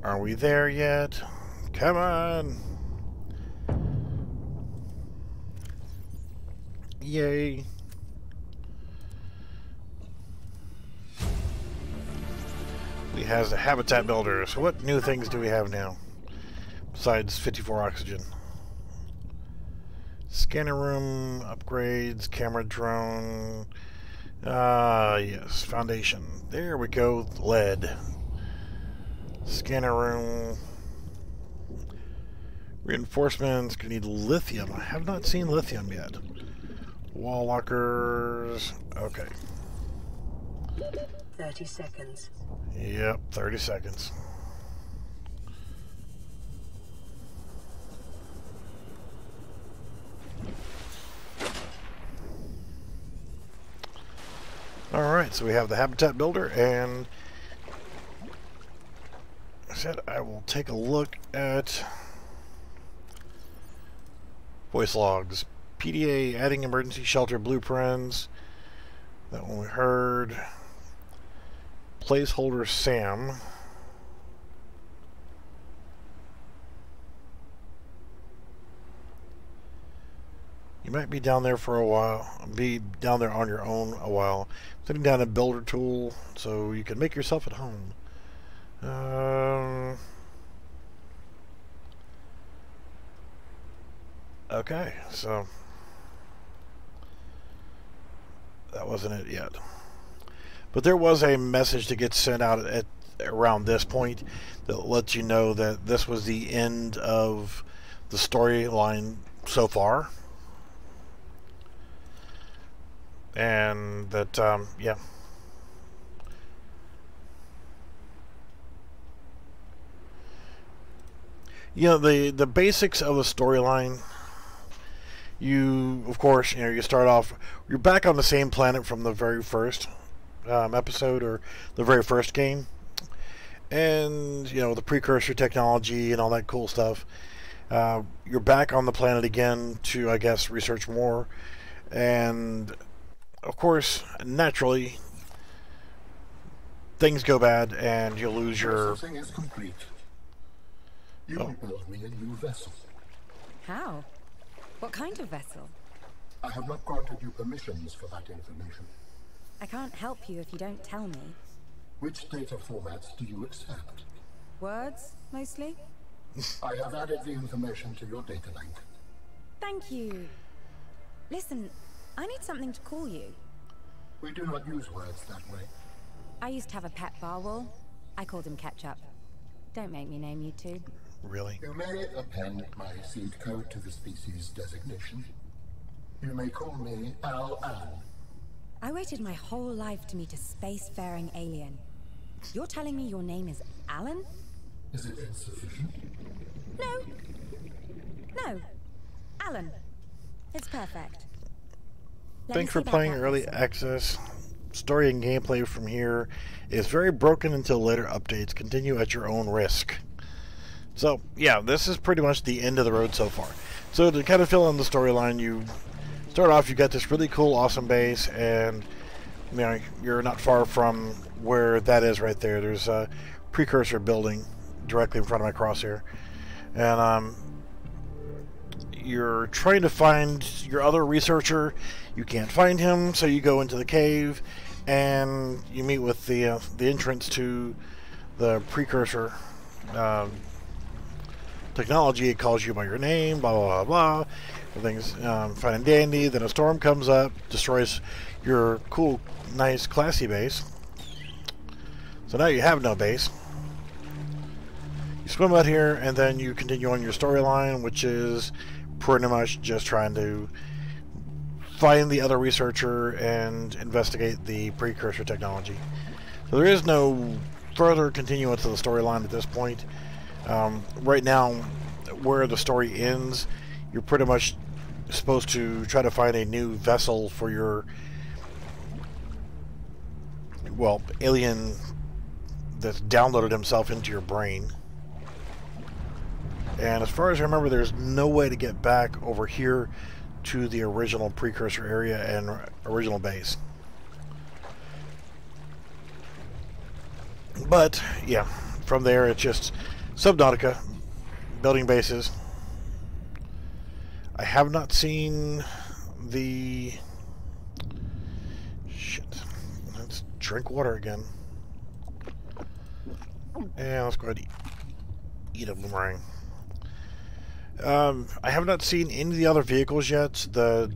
Are we there yet? Come on! Yay! We have the habitat builder. So what new things do we have now? Besides 54 oxygen. Scanner room, upgrades, camera drone. Yes, foundation. There we go, lead. Scanner room. Reinforcements, gonna need lithium. I have not seen lithium yet. Wall lockers, okay. 30 seconds. Yep, 30 seconds. Alright, so we have the habitat builder, and I said I will take a look at voice logs. PDA adding emergency shelter blueprints. That one we heard. Placeholder Sam. You might be down there for a while. Be down there on your own a while. Sitting down a builder tool so you can make yourself at home. Okay, so that wasn't it yet. But there was a message to get sent out at around this point that lets you know that this was the end of the storyline so far. And that, yeah. You know, the basics of the storyline, you, of course, you know, you start off, you're back on the same planet from the very first episode, or the very first game. And, you know, the precursor technology and all that cool stuff. You're back on the planet again to, I guess, research more. And, of course, naturally, things go bad and you lose your... Processing is complete. You will build me a new vessel. How? What kind of vessel? I have not granted you permissions for that information. I can't help you if you don't tell me. Which data formats do you accept? Words, mostly? I have added the information to your data bank. Thank you. Listen, I need something to call you. We do not use words that way. I used to have a pet Barwol. I called him Ketchup. Don't make me name you two. Really? You may append my seed code to the species designation. You may call me Al-An. I waited my whole life to meet a spacefaring alien. You're telling me your name is Alan? Is it insufficient? No. No. Alan. It's perfect. Thanks for playing early access. Story and gameplay from here is very broken until later updates. Continue at your own risk. So, yeah, this is pretty much the end of the road so far. So, to kind of fill in the storyline, you start off, you got this really cool, awesome base, and you know, you're not far from where that is right there. There's a precursor building directly in front of my crosshair. And you're trying to find your other researcher. You can't find him, so you go into the cave, and you meet with the entrance to the precursor technology. It calls you by your name, blah, blah, blah, blah. Everything's fine and dandy. Then a storm comes up, destroys your cool, nice, classy base. So now you have no base. You swim out here, and then you continue on your storyline, which is pretty much just trying to find the other researcher and investigate the precursor technology. So there is no further continuance of the storyline at this point. Right now, where the story ends, you're pretty much supposed to try to find a new vessel for your, well, alien that's downloaded himself into your brain. And as far as I remember, there's no way to get back over here to the original precursor area and original base. But, yeah, from there it's just Subnautica, building bases. I have not seen the... Shit. Let's drink water again. And let's go ahead and eat a boomerang. I have not seen any of the other vehicles yet. The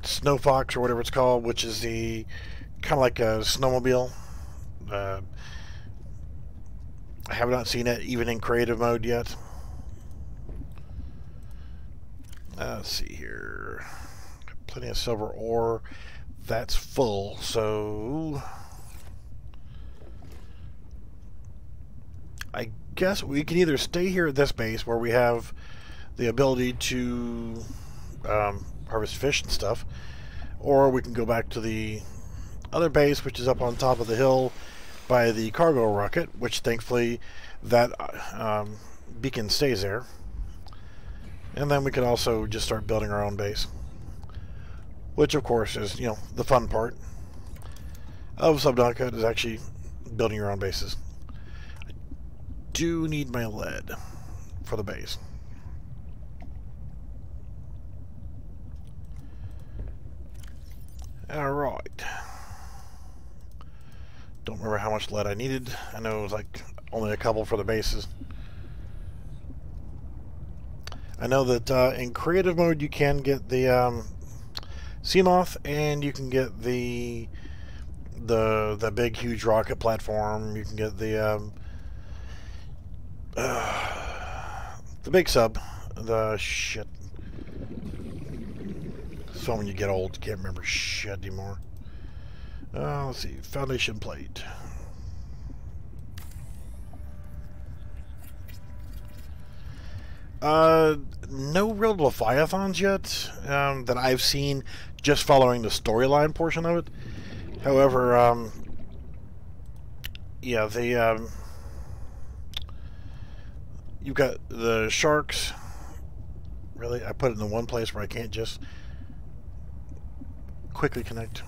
Snow Fox, or whatever it's called, which is the kind of like a snowmobile. I have not seen it even in creative mode yet. Let's see here. Got plenty of silver ore. That's full, so I guess we can either stay here at this base where we have the ability to harvest fish and stuff, or we can go back to the other base, which is up on top of the hill by the cargo rocket, which thankfully that beacon stays there. And then we can also just start building our own base, which of course is, you know, the fun part of Subnautica, is actually building your own bases. I do need my lead for the base. Alright. Don't remember how much lead I needed. I know it was like only a couple for the bases. I know that in creative mode you can get the sea moth, and you can get the big huge rocket platform. You can get the big sub. The shit. So when you get old, you can't remember shit anymore. Let's see, foundation plate. No real Leviathans yet that I've seen, just following the storyline portion of it. However, yeah, you've got the sharks. Really, I put it in the one place where I can't just quickly connect.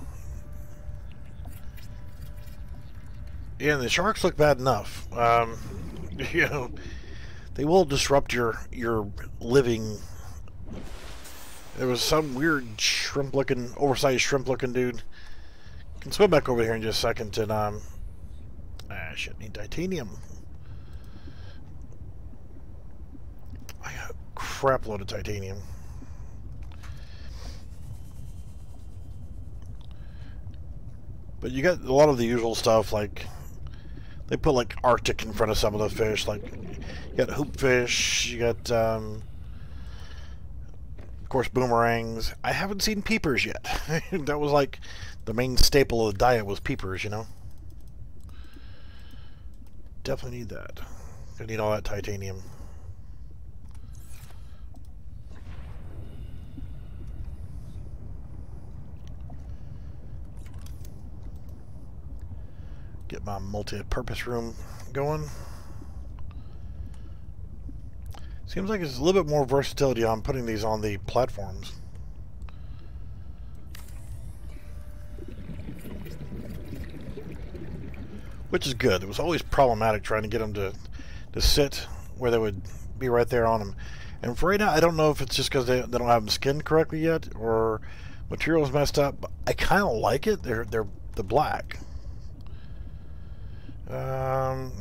Yeah, and the sharks look bad enough. You know, they will disrupt your living. There was some weird shrimp-looking, oversized shrimp-looking dude. Can swim back over here in just a second. And shit, need titanium. I got a crap load of titanium. But you got a lot of the usual stuff, like they put like Arctic in front of some of the fish. Like you got hoopfish, you got of course boomerangs. I haven't seen peepers yet. That was like the main staple of the diet, was peepers, you know. Definitely need that. Gonna need all that titanium. Get my multi-purpose room going. Seems like there's a little bit more versatility on putting these on the platforms. Which is good. It was always problematic trying to get them to sit where they would be right there on them. And for right now, I don't know if it's just because they don't have them skinned correctly yet, or material's messed up. But I kind of like it. They're black.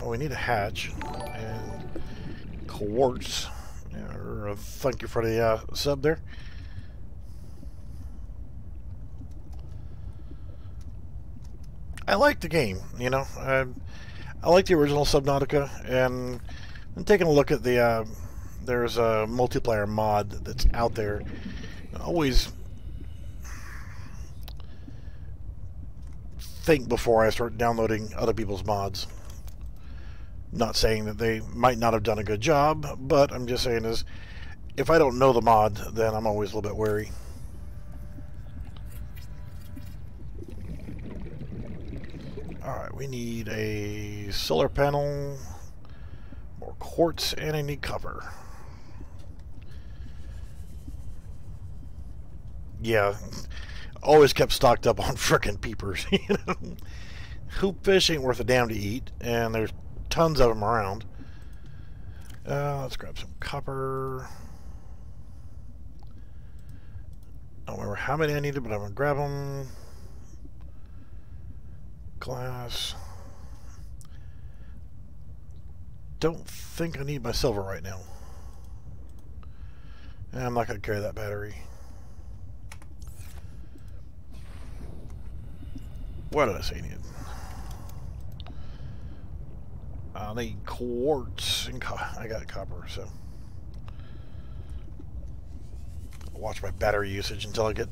We need a hatch and quartz. Thank you for the sub there. I like the game, you know. I like the original Subnautica, and I'm taking a look at the, there's a multiplayer mod that's out there. I always think before I start downloading other people's mods. Not saying that they might not have done a good job, but I'm just saying is, if I don't know the mod, then I'm always a little bit wary. Alright, we need a solar panel, more quartz, and I need copper. Yeah, always kept stocked up on frickin' peepers. You know? Hoop fish ain't worth a damn to eat, and there's tons of them around. Let's grab some copper. I don't remember how many I needed, but I'm gonna grab them. Glass. Don't think I need my silver right now. And I'm not gonna carry that battery. What did I say I needed? I need quartz and I got copper, so I'll watch my battery usage until I get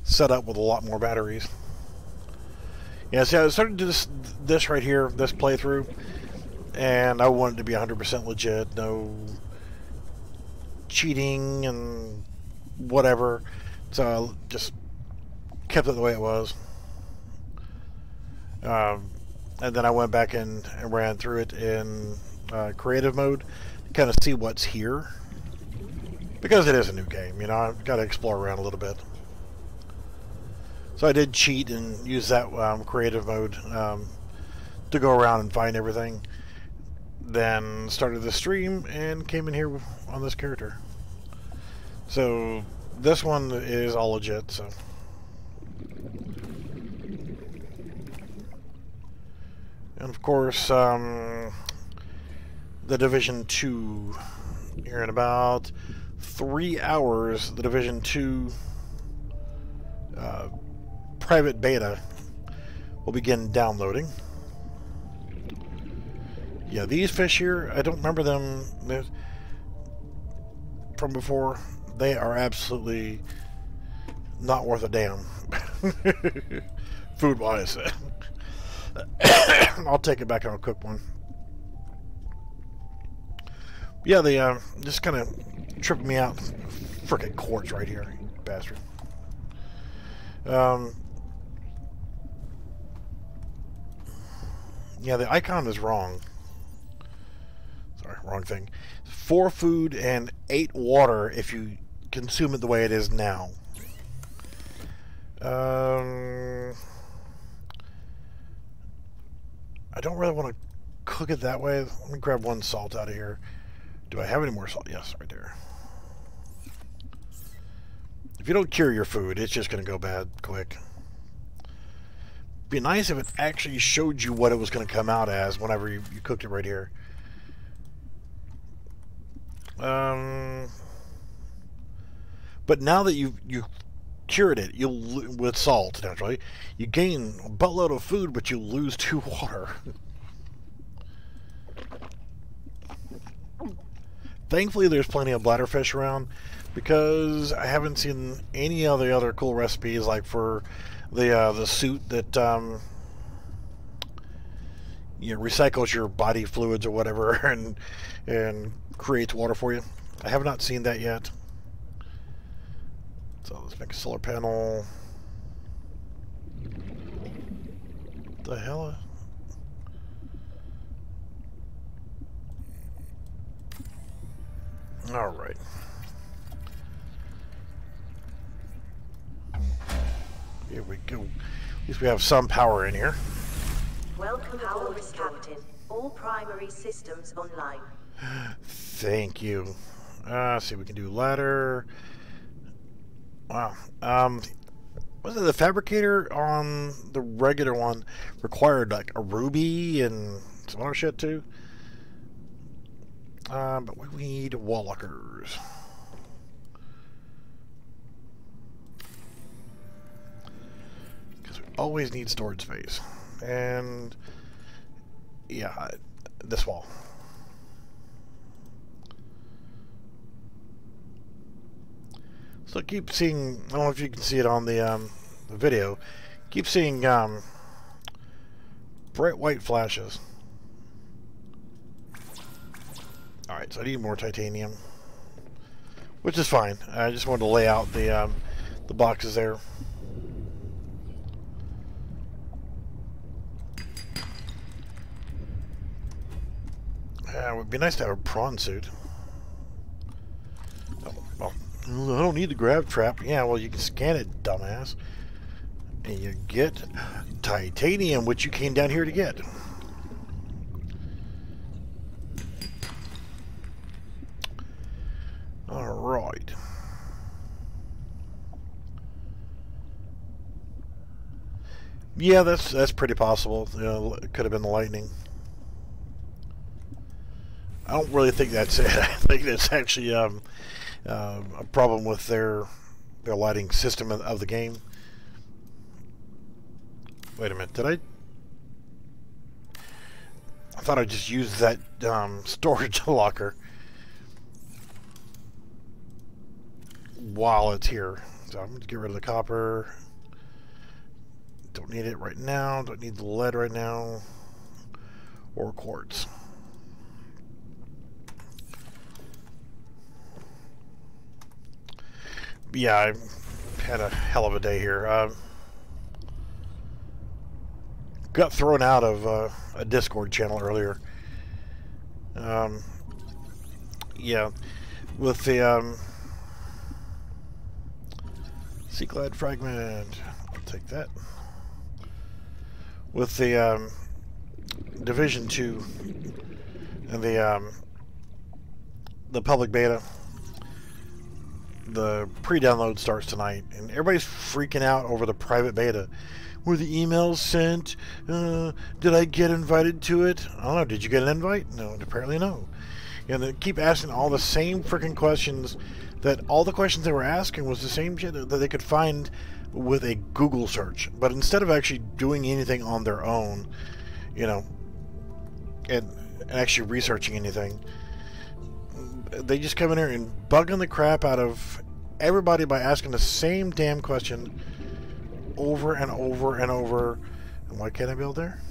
set up with a lot more batteries. Yeah, see, I started to do this right here, this playthrough, and I wanted it to be 100% legit, no cheating and whatever, so I just kept it the way it was. And then I went back and ran through it in creative mode to kind of see what's here, because it is a new game, you know. I've got to explore around a little bit. So I did cheat and use that creative mode to go around and find everything. Then started the stream and came in here on this character. So this one is all legit. So and of course the Division 2 here in about 3 hours. The Division 2 private beta will begin downloading. Yeah, these fish here, I don't remember them from before. They are absolutely not worth a damn. Food wise. I'll take it back and I'll cook one. Yeah, they just kind of tripping me out. Frickin' quartz right here, you bastard. Yeah, the icon is wrong. Sorry, wrong thing. 4 food and 8 water if you consume it the way it is now. I don't really want to cook it that way. Let me grab 1 salt out of here. Do I have any more salt? Yes, right there. If you don't cure your food, it's just going to go bad quick. Be nice if it actually showed you what it was going to come out as whenever you cooked it right here. But now that you cured it, with salt naturally, you gain a buttload of food, but you lose 2 water. Thankfully, there's plenty of bladderfish around, because I haven't seen any of the other cool recipes, like for the suit that recycles your body fluids or whatever and creates water for you. I have not seen that yet. So let's make a solar panel. The hell? All right. Here we go. At least we have some power in here. Welcome, power restored. All primary systems online. Thank you. See, we can do ladder. Wow. Was it the fabricator on the regular one required like a ruby and some other shit too? But we need wall lockers. Because always need storage space. And yeah, this wall. So I keep seeing, I don't know if you can see it on the video, keep seeing bright white flashes. Alright, so I need more titanium, which is fine. I just wanted to lay out the boxes there. It would be nice to have a prawn suit. Oh, well, I don't need the grab trap. Yeah, well, you can scan it, dumbass. And you get titanium, which you came down here to get. Alright. Yeah, that's pretty possible. You know, it could have been the lightning. I don't really think that's it. I think that's actually a problem with their lighting system of the game. Wait a minute, did I thought I just used that storage locker while it's here. So I'm going to get rid of the copper. Don't need it right now. Don't need the lead right now. Or quartz. Yeah, I had a hell of a day here. Got thrown out of a Discord channel earlier. Yeah, with the Sea-clad fragment. I'll take that. With the Division 2 and the public beta. The pre-download starts tonight, and everybody's freaking out over the private beta. Were the emails sent? Did I get invited to it? I don't know. Did you get an invite? No, apparently no. And they keep asking all the same freaking questions. That all the questions they were asking was the same shit that they could find with a Google search. But instead of actually doing anything on their own, you know, and actually researching anything, they just come in here and bugging the crap out of everybody by asking the same damn question over and over and over. And why can't I build there?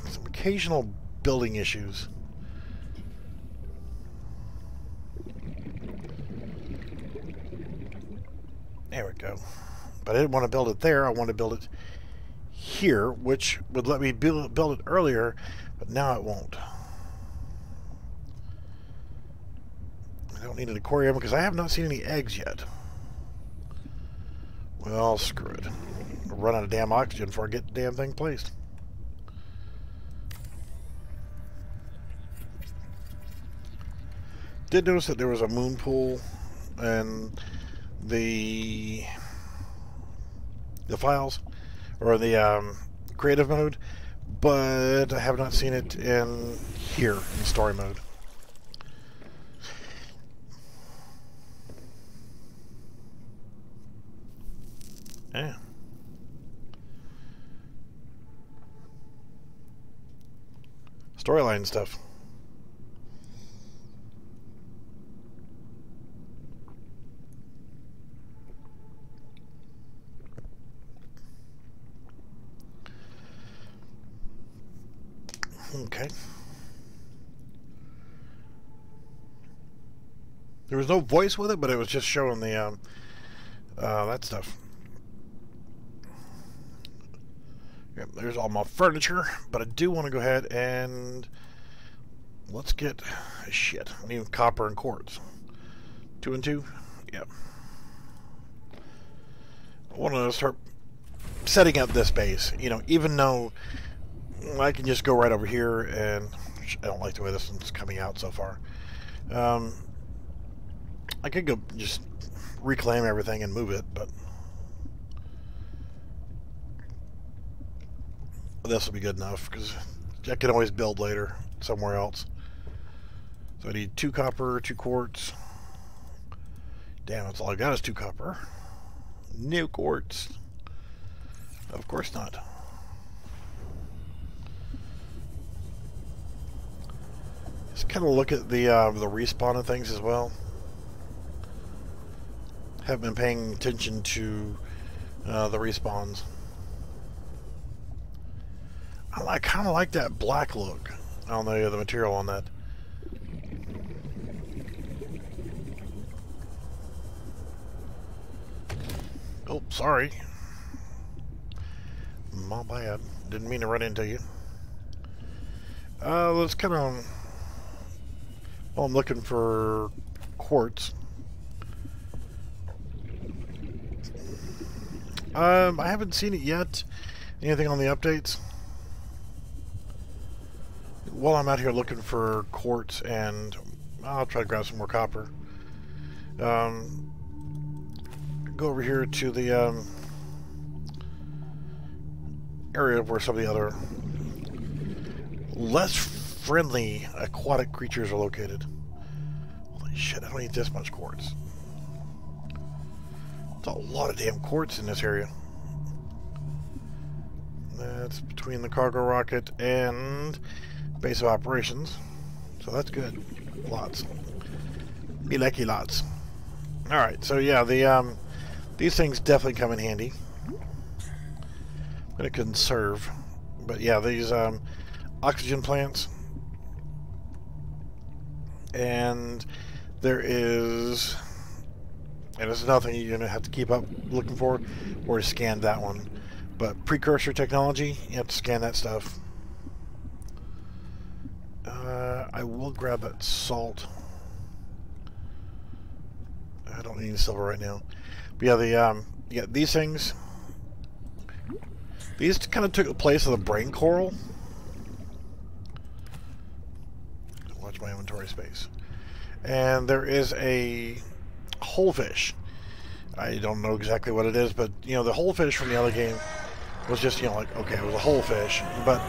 Some occasional building issues. There we go. But I didn't want to build it there. I want to build it here, which would let me build it earlier, but now it won't. I don't need an aquarium because I have not seen any eggs yet. Well, screw it. I'll run out of damn oxygen before I get the damn thing placed. Did notice that there was a moon pool and the files, or the creative mode, but I have not seen it in here in story mode. Yeah. Storyline stuff. Okay. There was no voice with it, but it was just showing the that stuff. Yep, there's all my furniture, but I do want to go ahead and let's get shit. I need copper and quartz. 2 and 2. Yep. I want to start setting up this base. You know, even though I can just go right over here, and I don't like the way this one's coming out so far. I could go just reclaim everything and move it, but this will be good enough because I can always build later somewhere else. So I need 2 copper, 2 quartz. Damn, that's all I got is 2 copper. No quartz. Of course not. Just kind of look at the respawn of things as well. Haven't been paying attention to the respawns. I kind of like that black look on the material on that. Oh, sorry. My bad. Didn't mean to run into you. Let's kind of... Well, I'm looking for quartz. I haven't seen it yet. Anything on the updates? While I'm out here looking for quartz, and I'll try to grab some more copper. Go over here to the area where some of the other less friendly aquatic creatures are located. Holy shit, I don't need this much quartz. There's a lot of damn quartz in this area. That's between the cargo rocket and base of operations. So that's good. Lots. Be lucky lots. Alright, so yeah, these things definitely come in handy. I'm going to conserve. But yeah, these oxygen plants. And there is... And this is nothing you're going to have to keep up looking for, or scan that one. But precursor technology, you have to scan that stuff. I will grab that salt. I don't need any silver right now. But yeah, yeah, these things. These kind of took the place of the brain coral. Watch my inventory space. And there is a holefish. I don't know exactly what it is, but you know, the holefish from the other game was just, you know, like, okay, it was a holefish, but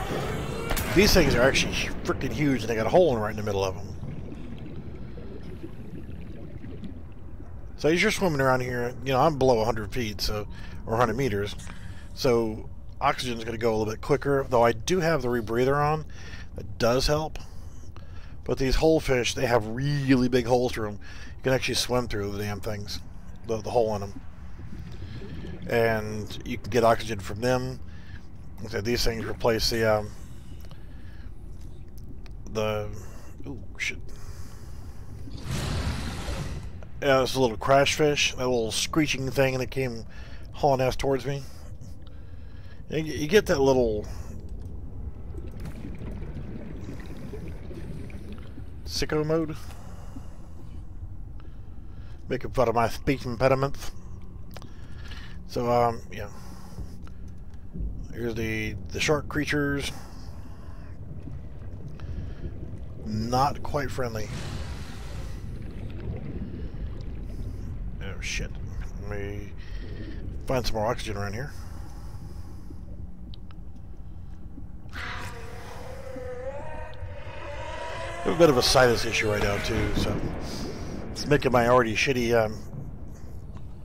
these things are actually freaking huge, and they got a hole right in the middle of them. So as you're swimming around here, you know, I'm below 100 feet, so, or 100 meters, so oxygen is going to go a little bit quicker, though I do have the rebreather on. That does help. But these holefish, they have really big holes through them. You can actually swim through the damn things, the hole in them. And you can get oxygen from them. So these things replace the oh shit. Yeah, it's a little crash fish, that little screeching thing, and it came hauling ass towards me. You get that little sicko mode. Making fun of my speech impediment. So, yeah. Here's the shark creatures. Not quite friendly. Oh, shit. Let me find some more oxygen around here. I have a bit of a sinus issue right now, too, so it's making my already shitty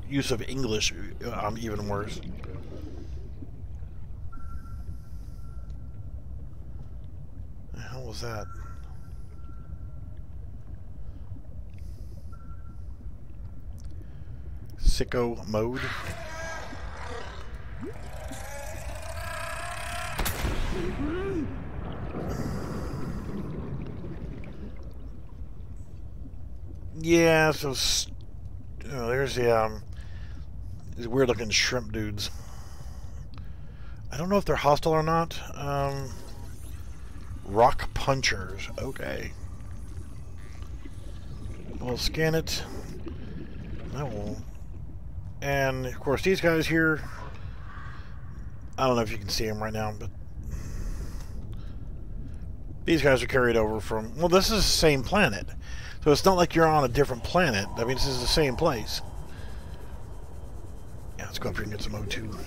use of English even worse. The hell was that? Sicko mode. Yeah, so there's the these weird looking shrimp dudes. I don't know if they're hostile or not. Rock punchers. Okay. We'll scan it. That will. And of course these guys here, I don't know if you can see them right now, but these guys are carried over from, well, this is the same planet. So it's not like you're on a different planet. I mean, this is the same place. Yeah, let's go up here and get some O2.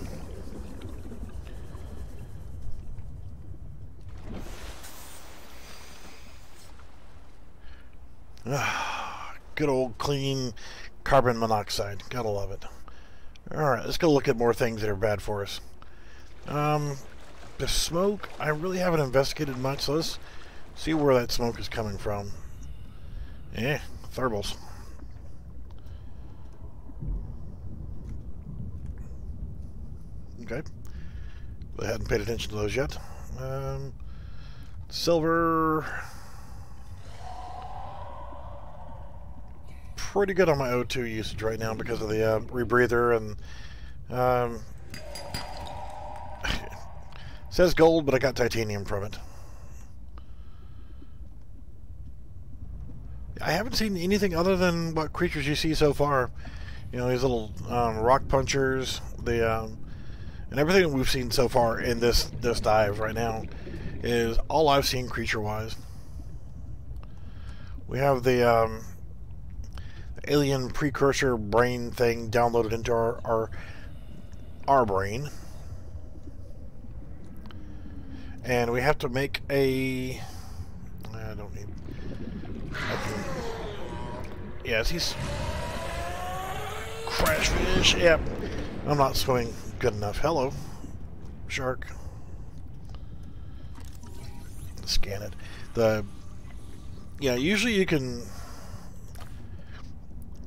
Good old clean carbon monoxide. Gotta love it. Alright, let's go look at more things that are bad for us. The smoke, I really haven't investigated much, so let's see where that smoke is coming from. Yeah, thermals. Okay. I hadn't paid attention to those yet. Silver. Pretty good on my O2 usage right now because of the rebreather and says gold, but I got titanium from it. I haven't seen anything other than what creatures you see so far. You know, these little rock punchers, and everything that we've seen so far in this dive right now is all I've seen creature-wise. We have the alien precursor brain thing downloaded into our brain, and we have to make a. I don't need. Yes, he's crash fish. Yep, I'm not swimming good enough. Hello, shark. Scan it. Usually you can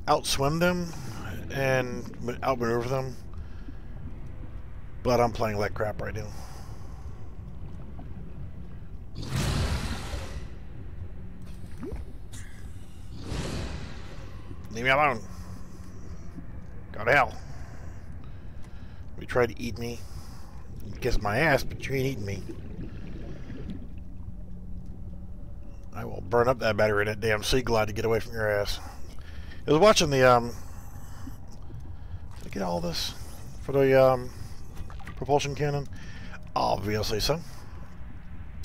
outswim them and outmaneuver them, but I'm playing like crap right now. Leave me alone. Go to hell. You tried to eat me. You kissed my ass, but you ain't eating me. I will burn up that battery in that damn sea glide to get away from your ass. I was watching the, did I get all this for the, propulsion cannon? Obviously so.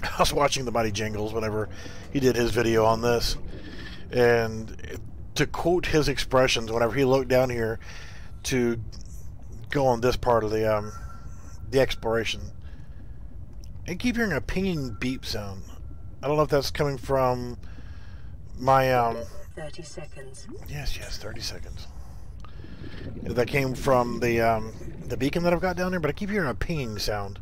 I was watching the Mighty Jingles whenever he did his video on this, and to quote his expressions whenever he looked down here to go on this part of the exploration, I keep hearing a pinging beep sound. I don't know if that's coming from my 30 seconds. Yes, 30 seconds. That came from the beacon that I've got down there, but I keep hearing a pinging sound.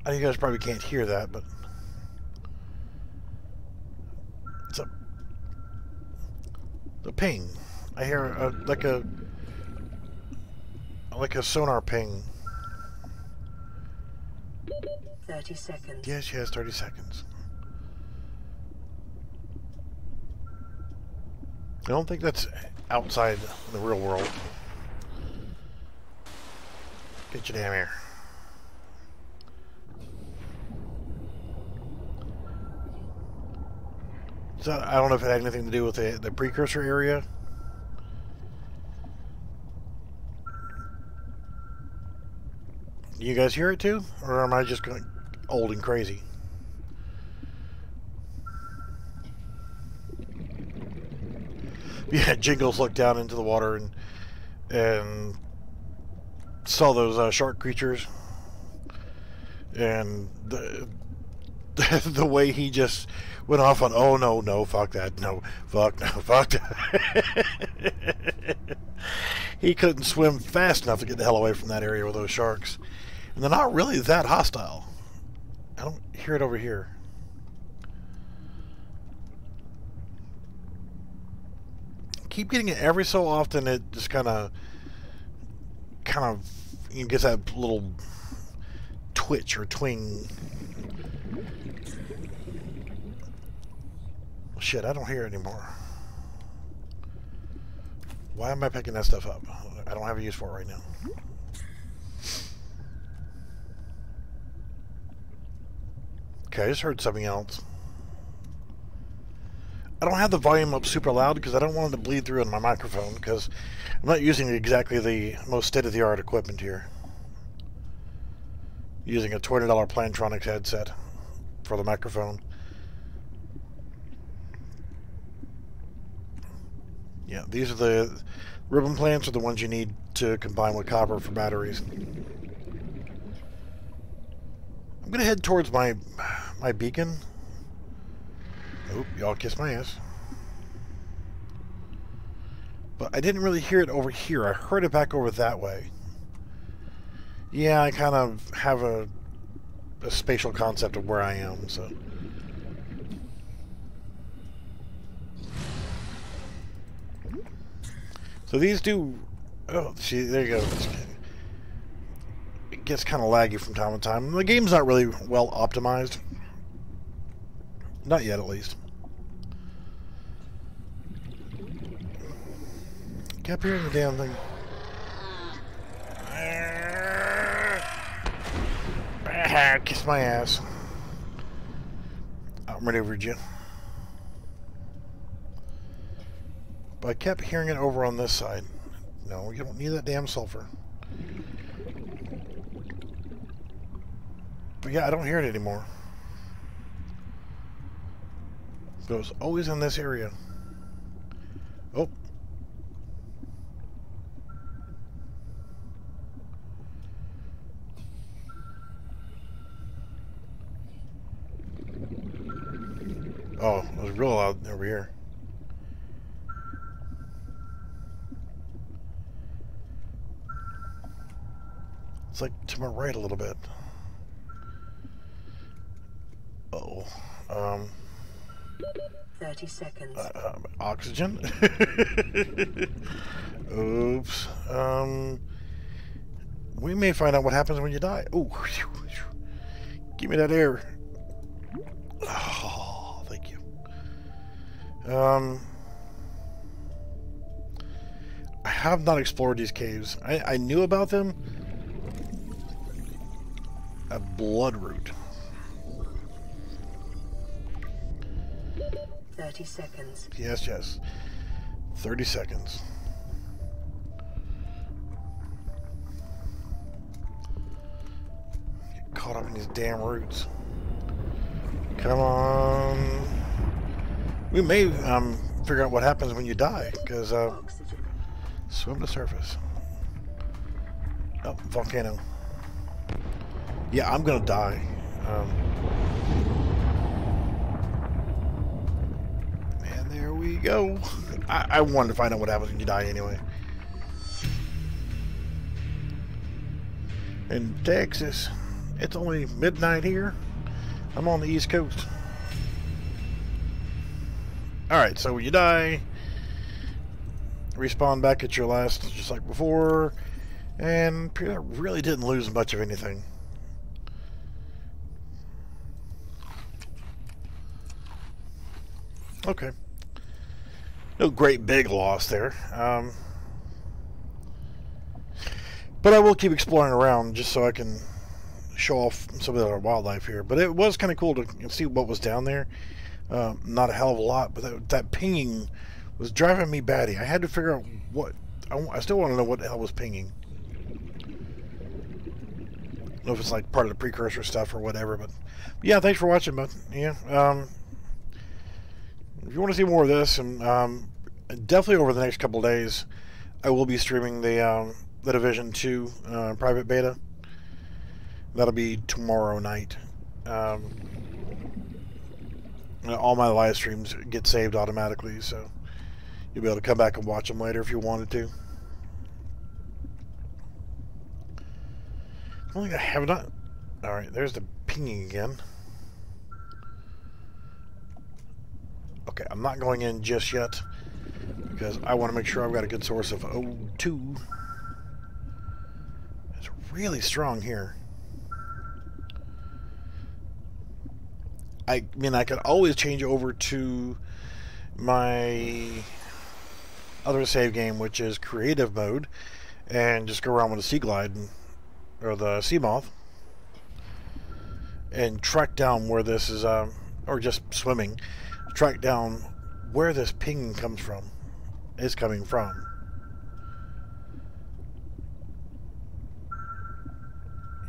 I know you guys probably can't hear that, but it's a ping. I hear like a sonar ping. 30 seconds. Yes, 30 seconds. I don't think that's outside the real world. Get your damn ear. So I don't know if it had anything to do with the precursor area. You guys hear it too? Or am I just going old and crazy? Yeah, Jingles looked down into the water and saw those shark creatures, and the way he just went off on, oh no, fuck that, no, fuck that. He couldn't swim fast enough to get the hell away from that area with those sharks. And they're not really that hostile. I don't hear it over here. Keep getting it every so often. It just kind of you get that little twitch or twing. Shit, I don't hear it anymore. Why am I picking that stuff up? I don't have a use for it right now. Okay, I just heard something else. I don't have the volume up super loud because I don't want it to bleed through in my microphone, because I'm not using exactly the most state-of-the-art equipment here. Using a $20 Plantronics headset for the microphone. Yeah, these are the ribbon plants are the ones you need to combine with copper for batteries. I'm gonna head towards my beacon. Oop, y'all kiss my ass. But I didn't really hear it over here. I heard it back over that way. Yeah, I kind of have a spatial concept of where I am, so. So these do... Oh, see, there you go. It gets kind of laggy from time to time. The game's not really well optimized. Not yet, at least. Kept hearing the damn thing. Kiss my ass. Outmaneuvered you. But I kept hearing it over on this side. No, you don't need that damn sulfur. But yeah, I don't hear it anymore. So it's always in this area. Oh. Oh, it was real loud over here. It's like to my right a little bit. Uh-oh. 30 seconds. Oxygen? Oops. We may find out what happens when you die. Oh, give me that air. Oh, thank you. I have not explored these caves. I knew about them. A bloodroot. 30 seconds. Yes, yes. 30 seconds. Get caught up in these damn roots. Come on. We may figure out what happens when you die, because swim to surface. Oh, volcano. Yeah, I'm gonna die. And there we go. I wanted to find out what happens when you die anyway. In Texas, it's only midnight here. I'm on the East Coast. Alright, so when you die, respawn back at your last, just like before, and really didn't lose much of anything. Okay. No great big loss there. But I will keep exploring around just so I can show off some of our wildlife here. But it was kind of cool to see what was down there. Not a hell of a lot, but that pinging was driving me batty. I had to figure out what... I still want to know what the hell was pinging. I don't know if it's like part of the precursor stuff or whatever, but yeah, thanks for watching, bud. Yeah, if you want to see more of this, and definitely over the next couple of days, I will be streaming the Division 2 private beta. That'll be tomorrow night. All my live streams get saved automatically, so you'll be able to come back and watch them later if you wanted to. I don't think I have not. Alright, there's the pinging again. Okay, I'm not going in just yet because I want to make sure I've got a good source of O2. It's really strong here. I mean, I could always change over to my other save game, which is creative mode, and just go around with a Sea Glide or the Sea Moth and track down where this is, or just swimming, track down where this ping comes from, is coming from.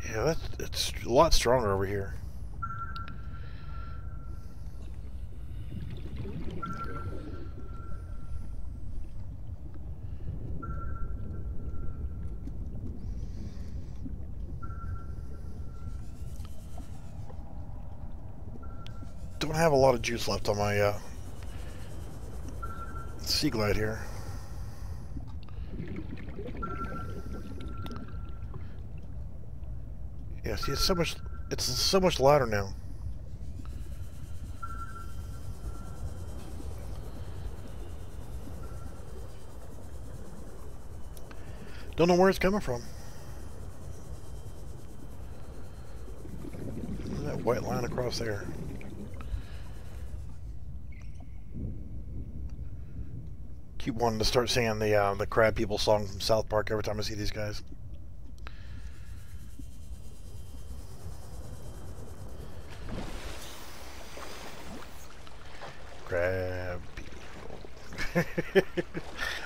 Yeah, it's a lot stronger over here. don't have a lot of juice left on my Sea Glide here. Yeah, see, it's so much louder now. Don't know where it's coming from. Look at that white line across there. Keep wanting to start singing the Crab People song from South Park every time I see these guys. Crab People.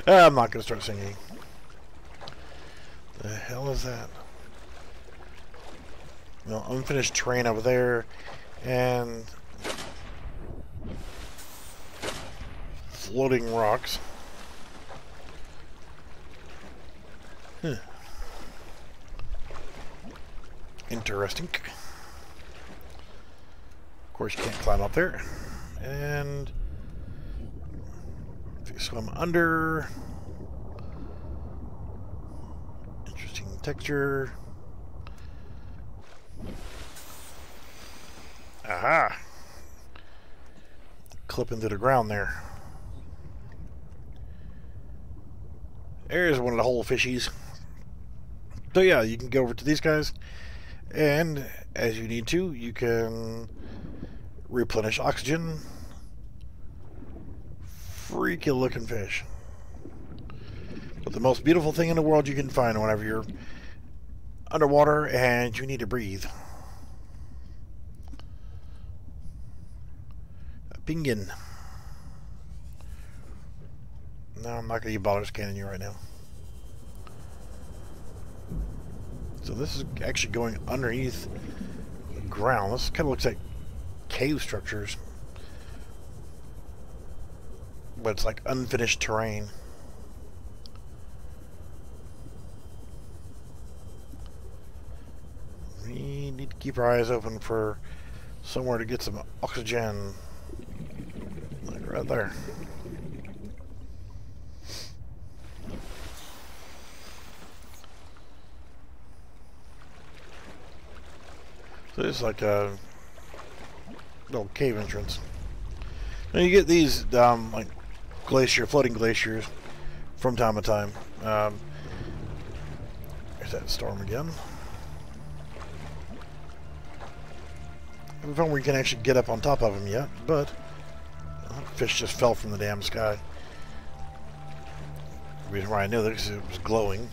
I'm not gonna start singing. The hell is that? Well, unfinished terrain over there, and floating rocks. Huh. Interesting. Of course, you can't climb up there. And if you swim under, interesting texture. Aha! Clip into the ground there. There's one of the whole fishies. So yeah, you can go over to these guys, and as you need to, you can replenish oxygen. Freaky looking fish. But the most beautiful thing in the world you can find whenever you're underwater and you need to breathe. A penguin. No, I'm not going to bother scanning you right now. So this is actually going underneath the ground. This kind of looks like cave structures, but it's like unfinished terrain. We need to keep our eyes open for somewhere to get some oxygen. Like right there. So it's like a little cave entrance. Now you get these like floating glaciers from time to time. There's that storm again. I haven't found where you can actually get up on top of them yet, but fish just fell from the damn sky. The reason why I knew that is it was glowing.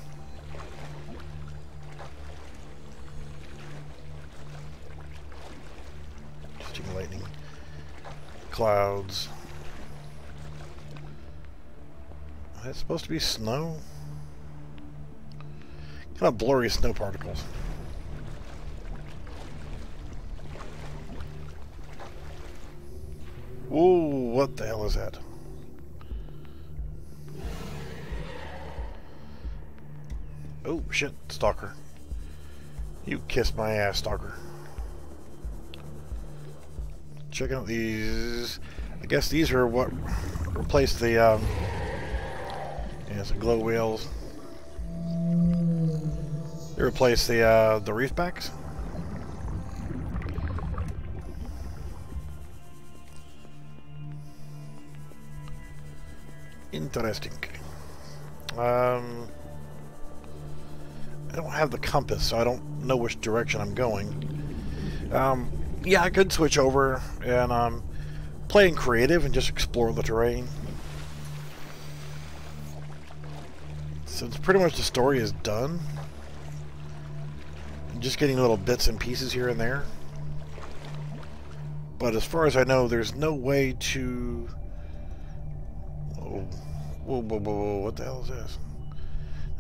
Lightning, clouds. That's supposed to be snow. Kind of blurry snow particles. Whoa! What the hell is that? Oh shit! Stalker. You kissed my ass, stalker. Check out these. I guess these are what replaced the yeah, it's the glow wheels. They replaced the reef backs. Interesting. I don't have the compass, so I don't know which direction I'm going. Yeah, I could switch over and play in creative and just explore the terrain. Since pretty much the story is done, I'm just getting little bits and pieces here and there. But as far as I know, there's no way to... Whoa, whoa, whoa, whoa, what the hell is this?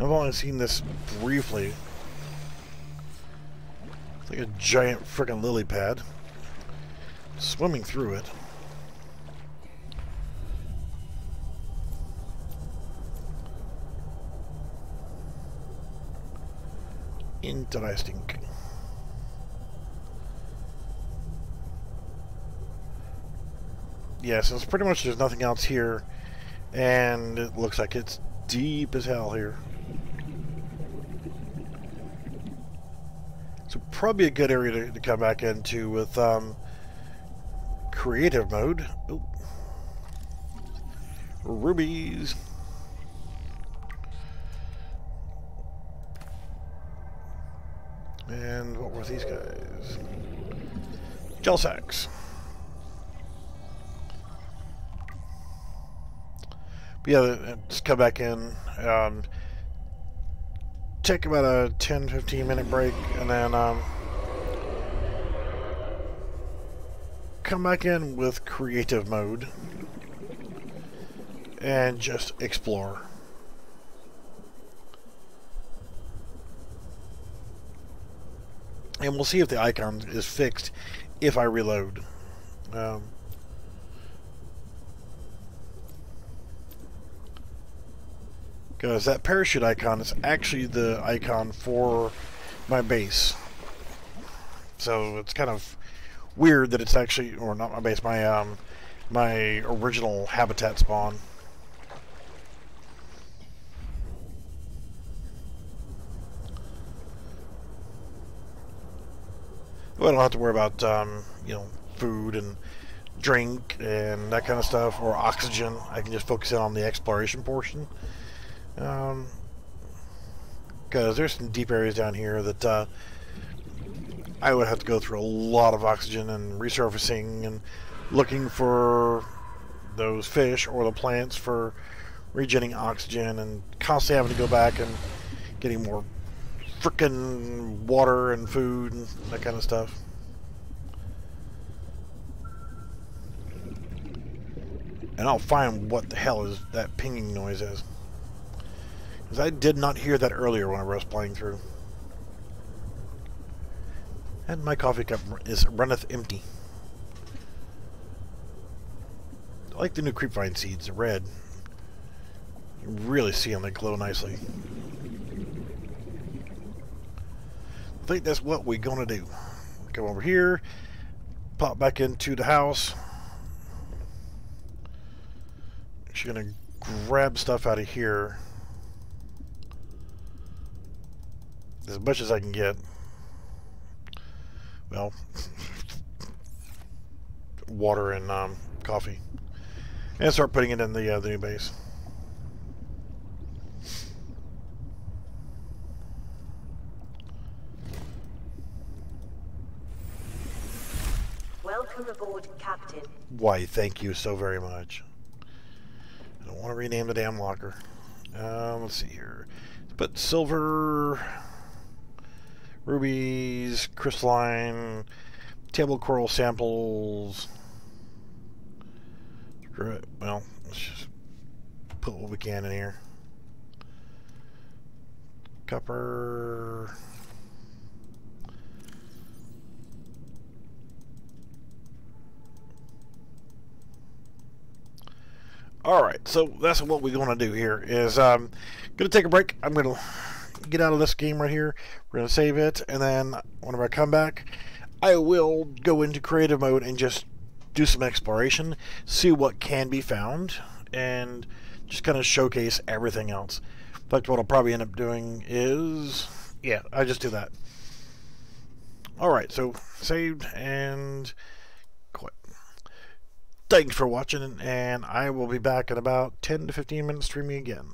I've only seen this briefly. It's like a giant frickin' lily pad. Swimming through it. Interesting. yeah, since pretty much there's nothing else here, and it looks like it's deep as hell here. So probably a good area to come back into with creative mode. Ooh. Rubies. And what were these guys? Gel sacks. But yeah, just come back in. Take about a 10-15 minute break, and then come back in with creative mode and just explore. And we'll see if the icon is fixed if I reload. Because that parachute icon is actually the icon for my base. So it's kind of weird that it's actually, or not my base, my original habitat spawn. Well, I don't have to worry about, you know, food and drink and that kind of stuff, or oxygen. I can just focus in on the exploration portion. Because there's some deep areas down here that I would have to go through a lot of oxygen and resurfacing and looking for those fish or the plants for regenerating oxygen, and constantly having to go back and getting more frickin' water and food and that kind of stuff. And I'll find what the hell is that pinging noise is. Because I did not hear that earlier when I was playing through. And my coffee cup runneth empty. I like the new creepvine seeds, the red. You really see them, they glow nicely. I think that's what we're gonna do. Come over here, pop back into the house. She's gonna grab stuff out of here. As much as I can get. Well, water and coffee. And start putting it in the new base. Welcome aboard, Captain. Why, thank you so very much. I don't want to rename the damn locker. Let's see here. But silver, rubies, crystalline, table coral samples. Screw it. Well, let's just put what we can in here. Copper. Alright, so that's what we're going to do here is going to take a break. I'm going to get out of this game right here. We're going to save it, and then whenever I come back, I will go into creative mode and just do some exploration, see what can be found, and just kind of showcase everything else. In fact, what I'll probably end up doing is, yeah, I just do that. Alright, so saved and quit. Thanks for watching, and I will be back in about 10 to 15 minutes streaming again.